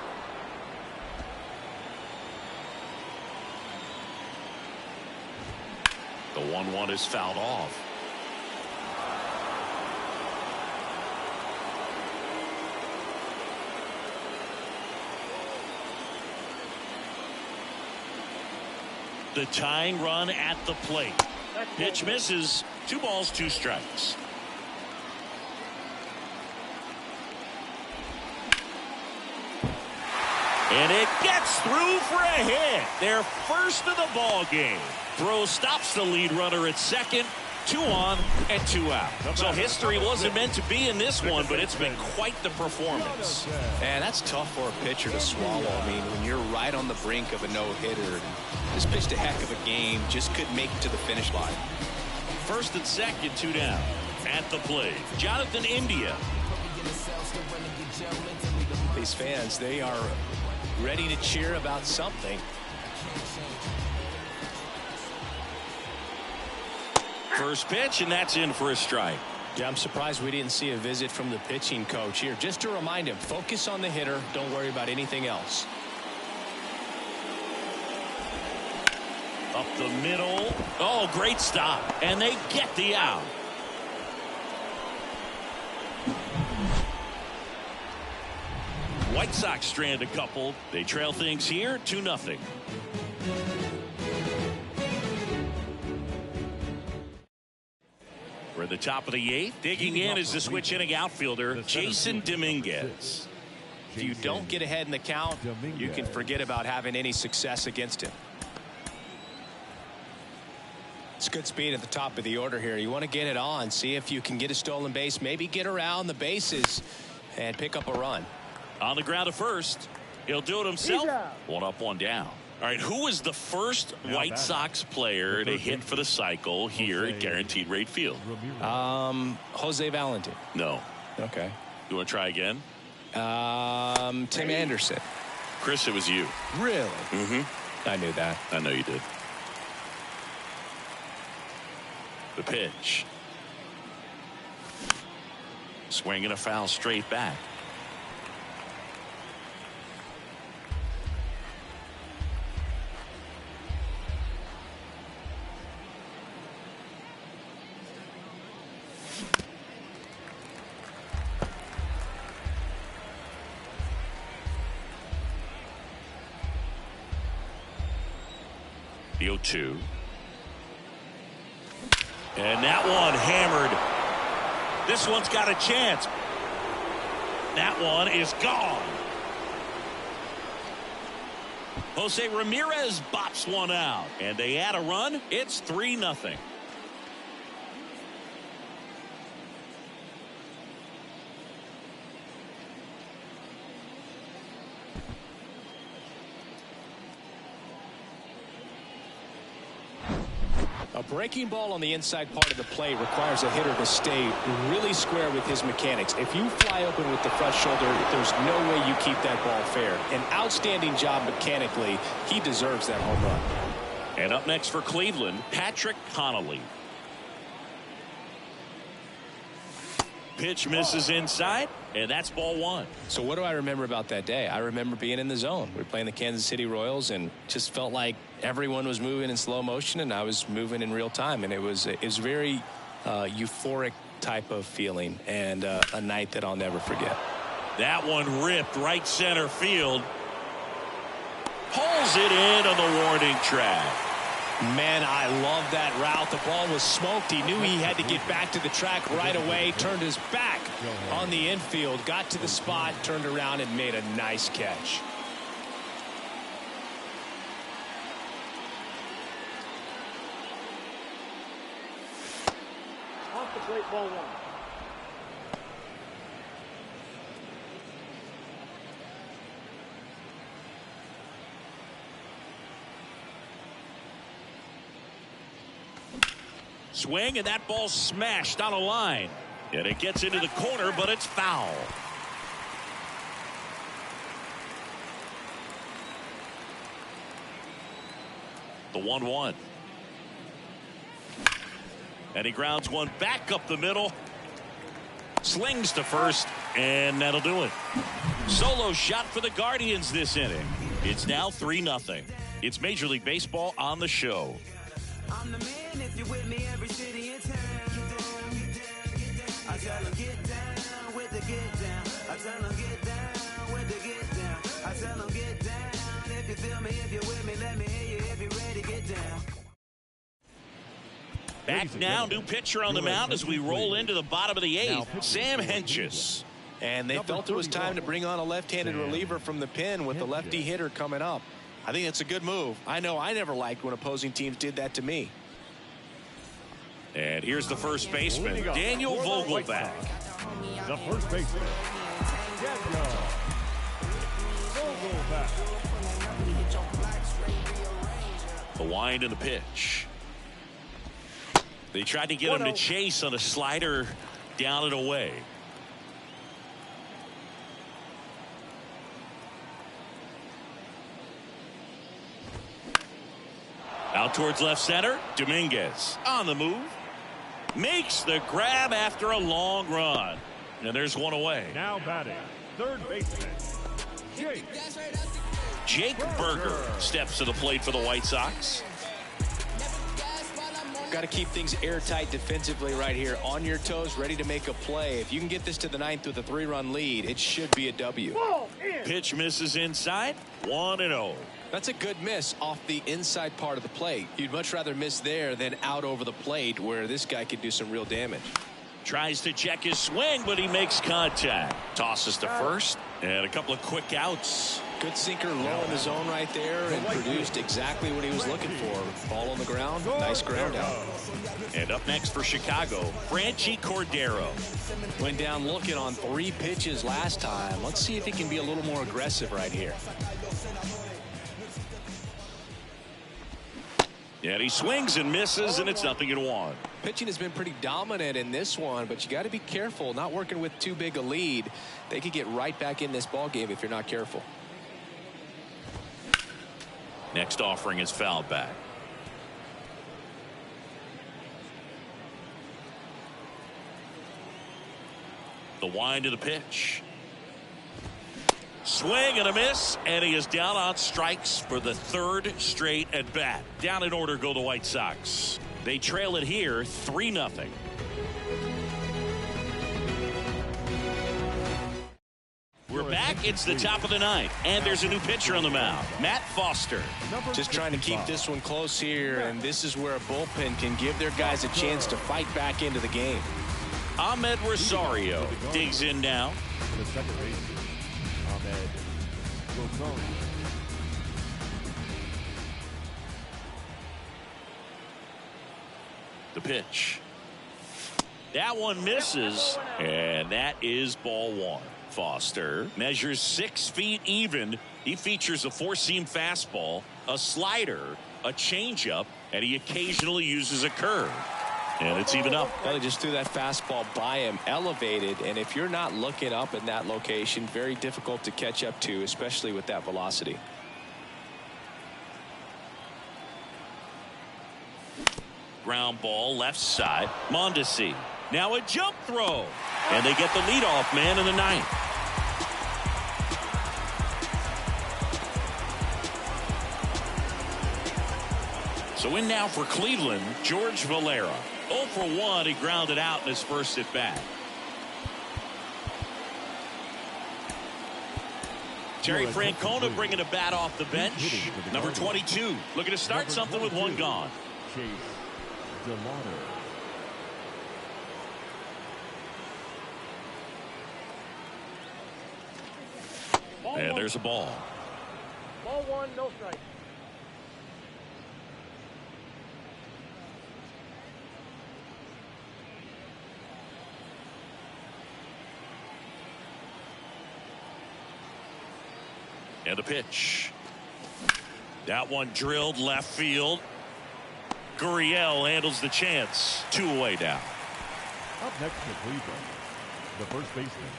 The 1-1 is fouled off. The tying run at the plate. Pitch misses. 2 balls, 2 strikes. And it gets through for a hit. Their first of the ball game. Throw stops the lead runner at second. 2 on and 2 out. So history wasn't meant to be in this one, but it's been quite the performance. And that's tough for a pitcher to swallow. I mean, when you're right on the brink of a no-hitter, just pitched a heck of a game, just couldn't make it to the finish line. First and second, 2 down. At the plate, Jonathan India. These fans, they are ready to cheer about something. First pitch, and that's in for a strike. Yeah, I'm surprised we didn't see a visit from the pitching coach here, just to remind him, focus on the hitter, don't worry about anything else. Up the middle. Oh, great stop. And they get the out. White Sox strand a couple. They trail things here 2-0. We're at the top of the 8th. Digging in is the switch hitting outfielder, Jason Dominguez. If you don't get ahead in the count, you can forget about having any success against him. It's good speed at the top of the order here. You want to get it on, see if you can get a stolen base, maybe get around the bases and pick up a run. On the ground at first. He'll do it himself. 1 up, 1 down. All right, who was the first White Sox player to hit for the cycle here at Guaranteed Rate Field? Jose Valentin. No. Okay. You want to try again? Tim Anderson. Chris, it was you. Really? Mm-hmm. I knew that. I know you did. The pitch. Swinging a foul straight back. The 0-2. And that one hammered. This one's got a chance. That one is gone. Jose Ramirez bops one out. And they add a run. It's 3-0. A breaking ball on the inside part of the plate requires a hitter to stay really square with his mechanics. If you fly open with the front shoulder, there's no way you keep that ball fair. An outstanding job mechanically. He deserves that home run. And up next for Cleveland, Patrick Connolly. Pitch misses inside, and that's ball 1. So what do I remember about that day? I remember being in the zone. We were playing the Kansas City Royals and just felt like everyone was moving in slow motion and I was moving in real time. And it was very euphoric type of feeling and a night that I'll never forget. That one ripped right center field. Pulls it in on the warning track. Man, I love that route. The ball was smoked. He knew he had to get back to the track right away. Turned his back on the infield. Got to the spot, turned around, and made a nice catch. Off the plate, ball 1. Swing, and that ball smashed on a line. And it gets into the corner, but it's foul. The 1-1. And he grounds one back up the middle. Slings to first, and that'll do it. Solo shot for the Guardians this inning. It's now 3-0. It's Major League Baseball on the show. I'm the man if you're with me, every city in town. I tell them get down with the get down. I tell them get down with the get down. I tell them get down if you feel me, if you're with me, let me hear you if you're ready, get down. Back now, new pitcher on the mound as we roll into the bottom of the 8th, Sam Hentges. And they felt it was time to bring on a left-handed reliever from the pen with the lefty hitter coming up. I think it's a good move. I know I never liked when opposing teams did that to me. And here's the first baseman, Daniel Vogelbach. The first baseman, Daniel Vogelbach. The wind and the pitch. They tried to get him to chase on a slider down and away. Out towards left center. Dominguez on the move. Makes the grab after a long run. And there's one away. Now batting, third baseman, Jake Berger steps to the plate for the White Sox. Got to keep things airtight defensively right here. On your toes, ready to make a play. If you can get this to the 9th with a 3-run lead, it should be a W. Pitch misses inside. 1-0. That's a good miss off the inside part of the plate. You'd much rather miss there than out over the plate where this guy could do some real damage. Tries to check his swing, but he makes contact. Tosses to first, and a couple of quick outs. Good sinker low in the zone right there and produced exactly what he was looking for. Ball on the ground, nice ground out. And up next for Chicago, Franchi Cordero. Went down looking on 3 pitches last time. Let's see if he can be a little more aggressive right here. And he swings and misses, and it's 0-1. Pitching has been pretty dominant in this one, but you got to be careful. Not working with too big a lead. They could get right back in this ball game if you're not careful. Next offering is fouled back. The wind of the pitch. Swing and a miss, and he is down on strikes for the 3rd straight at bat. Down in order go the White Sox. They trail it here 3-0. We're back. It's the top of the 9th, and there's a new pitcher on the mound, Matt Foster. Just trying to keep this one close here, and this is where a bullpen can give their guys a chance to fight back into the game. Ahmed Rosario digs in now. The second baseman, Ahmed Rosario. The pitch. That one misses, and that is ball 1. Foster measures 6 feet even. He features a 4-seam fastball, a slider, a changeup, and he occasionally uses a curve. And it's even up. Well, he just threw that fastball by him, elevated, and if you're not looking up in that location, very difficult to catch up to, especially with that velocity. Ground ball left side. Mondesi. Now a jump throw. And they get the leadoff man in the 9th. So in now for Cleveland, George Valera. 0 for 1. He grounded out in his first at bat. Terry Francona bringing a bat off the bench. Number 22 looking to start something with one gone. Chase DeLauder. And there's a ball. Ball one, no strike. And a pitch. That one drilled left field. Gurriel handles the chance. 2 away now. Up next for Cleveland, the first baseman,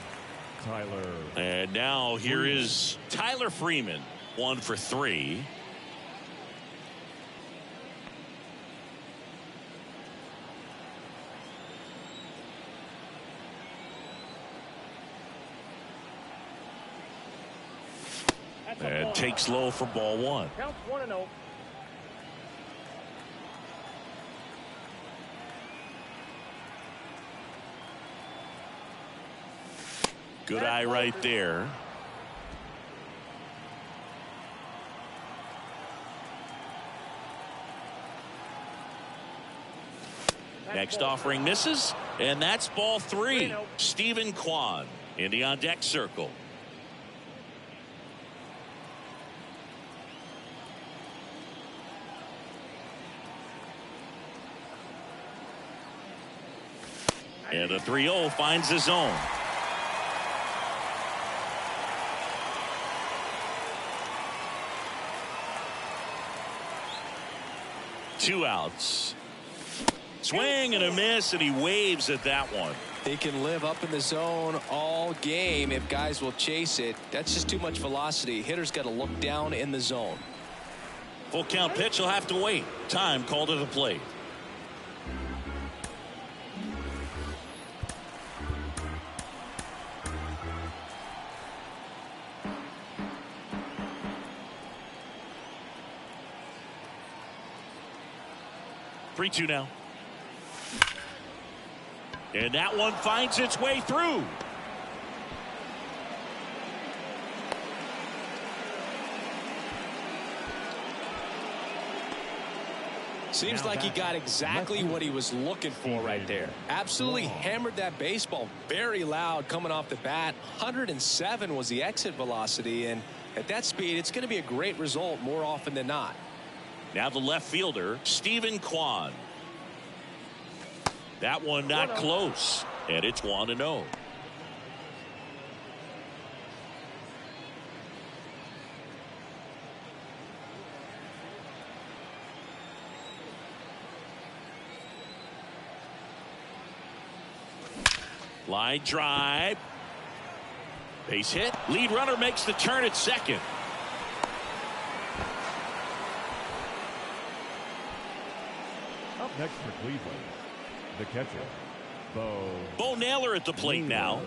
Tyler. And now here is Tyler Freeman. 1 for 3. And takes low for ball 1. Counts 1-0. Good eye right there. Next offering misses, and that's ball 3. Stephen Kwan in the on deck circle. And the 3-0 finds the zone. Two outs. Swing and a miss, and he waves at that one. They can live up in the zone all game if guys will chase it. That's just too much velocity. Hitter's got to look down in the zone. Full count pitch will have to wait. Time called to the plate. Three-two now. And that one finds its way through. Seems like he got exactly what he was looking for right there. Absolutely hammered that baseball very loud coming off the bat. 107 was the exit velocity, and at that speed it's going to be a great result more often than not. Now the left fielder, Stephen Kwan. That one not close, and it's 1-0. Line drive. Base hit. Lead runner makes the turn at second. Up next for Cleveland, the catcher, Bo Naylor at the plate now.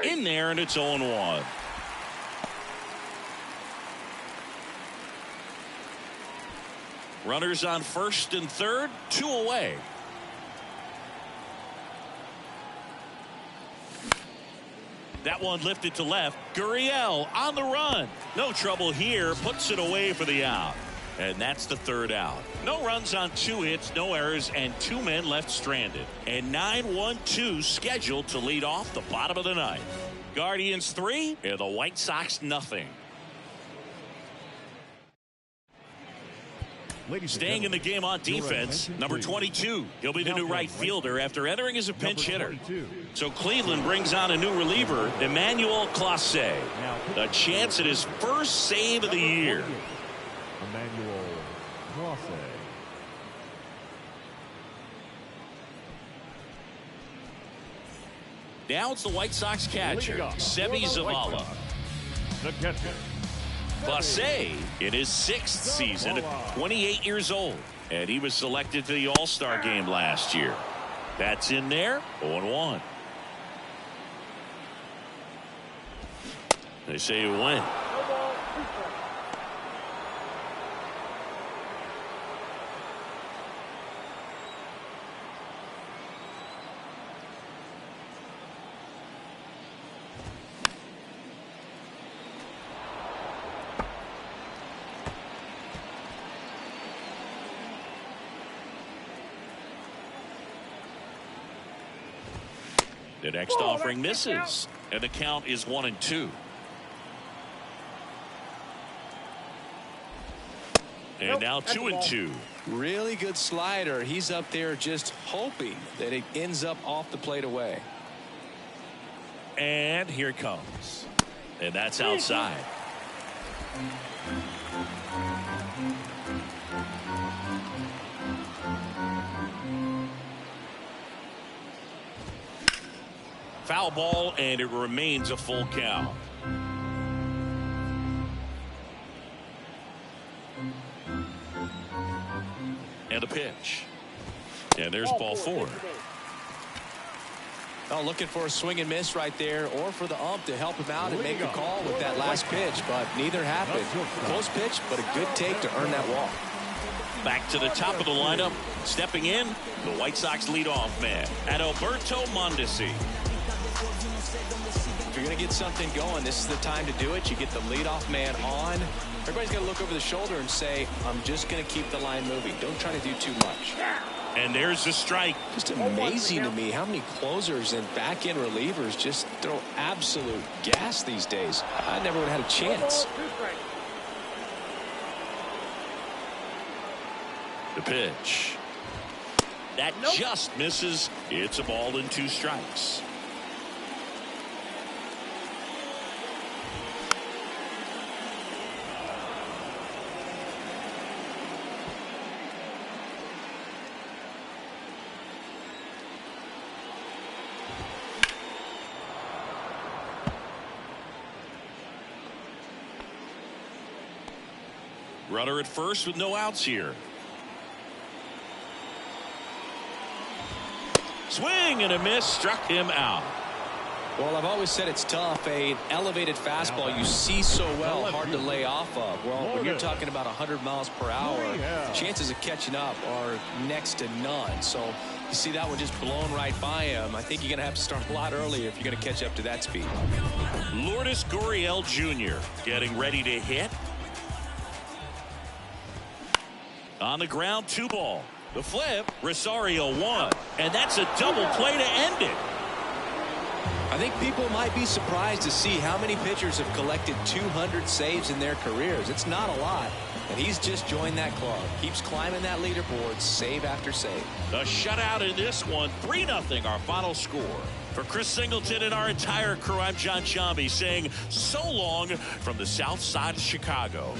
In there, and it's 0-1. Runners on first and third, 2 away. That one lifted to left. Gurriel on the run. No trouble here. Puts it away for the out. And that's the third out. No runs on 2 hits, no errors, and 2 men left stranded. And 9-1-2 scheduled to lead off the bottom of the ninth. Guardians 3 and the White Sox nothing. Staying in the game on defense, number 22. He'll be the new right fielder after entering as a pinch hitter. So Cleveland brings on a new reliever, Emmanuel Clase. A chance at his first save of the year. Emmanuel Clase. Now it's the White Sox catcher, Sebi Zavala. The catcher, Clase in his 6th season, 28 years old, and he was selected to the All-Star game last year. That's in there, 0-1. They say you win. The next offering misses, and the count is 1-2. And now 2-2. Really good slider. He's up there just hoping that it ends up off the plate away. And here it comes. And that's outside. Foul ball, and it remains a full count. And a pitch. And there's ball 4. Oh, looking for a swing and miss right there, or for the ump to help him out and make a call with that last pitch, but neither happened. Close pitch, but a good take to earn that walk. Back to the top of the lineup. Stepping in, the White Sox leadoff man, Adalberto Mondesi. If you're going to get something going, this is the time to do it. You get the leadoff man on. Everybody's going to look over the shoulder and say, I'm just going to keep the line moving. Don't try to do too much. And there's the strike. Just amazing to me how many closers and back-end relievers just throw absolute gas these days. I never would have had a chance. The pitch. That just misses. It's a ball and 2 strikes. Runner at first with no outs here. Swing and a miss, struck him out. Well, I've always said it's tough. An elevated fastball you see so well, hard to lay off of. Well, when you're talking about 100 miles per hour, chances of catching up are next to none. So you see that one just blown right by him. I think you're going to have to start a lot earlier if you're going to catch up to that speed. Lourdes Gurriel Jr. getting ready to hit. On the ground, 2 ball. The flip, Rosario 1. And that's a double play to end it. I think people might be surprised to see how many pitchers have collected 200 saves in their careers. It's not a lot. And he's just joined that club. Keeps climbing that leaderboard, save after save. The shutout in this one, 3-0 our final score. For Chris Singleton and our entire crew, I'm John Chambi saying so long from the south side of Chicago.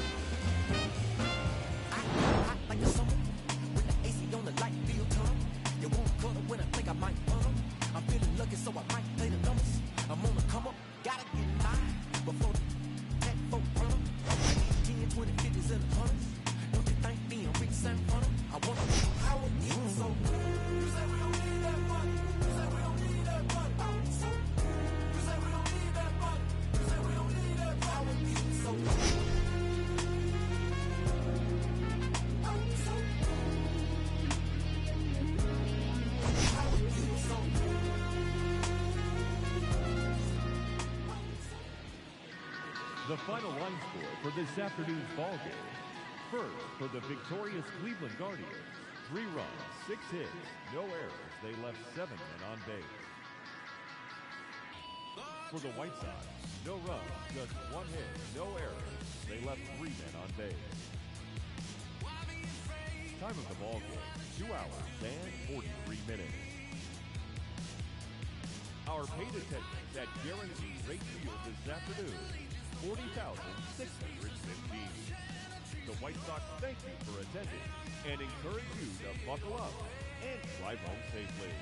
The final line score for this afternoon's ball game. First, for the victorious Cleveland Guardians, 3 runs, 6 hits, no errors. They left 7 men on base. For the White Sox, no runs, just 1 hit, no errors. They left 3 men on base. Time of the ball game, 2 hours and 43 minutes. Our paid attendance at Guaranteed Rate Field this afternoon, 40,615. The White Sox thank you for attending and encourage you to buckle up and drive home safely.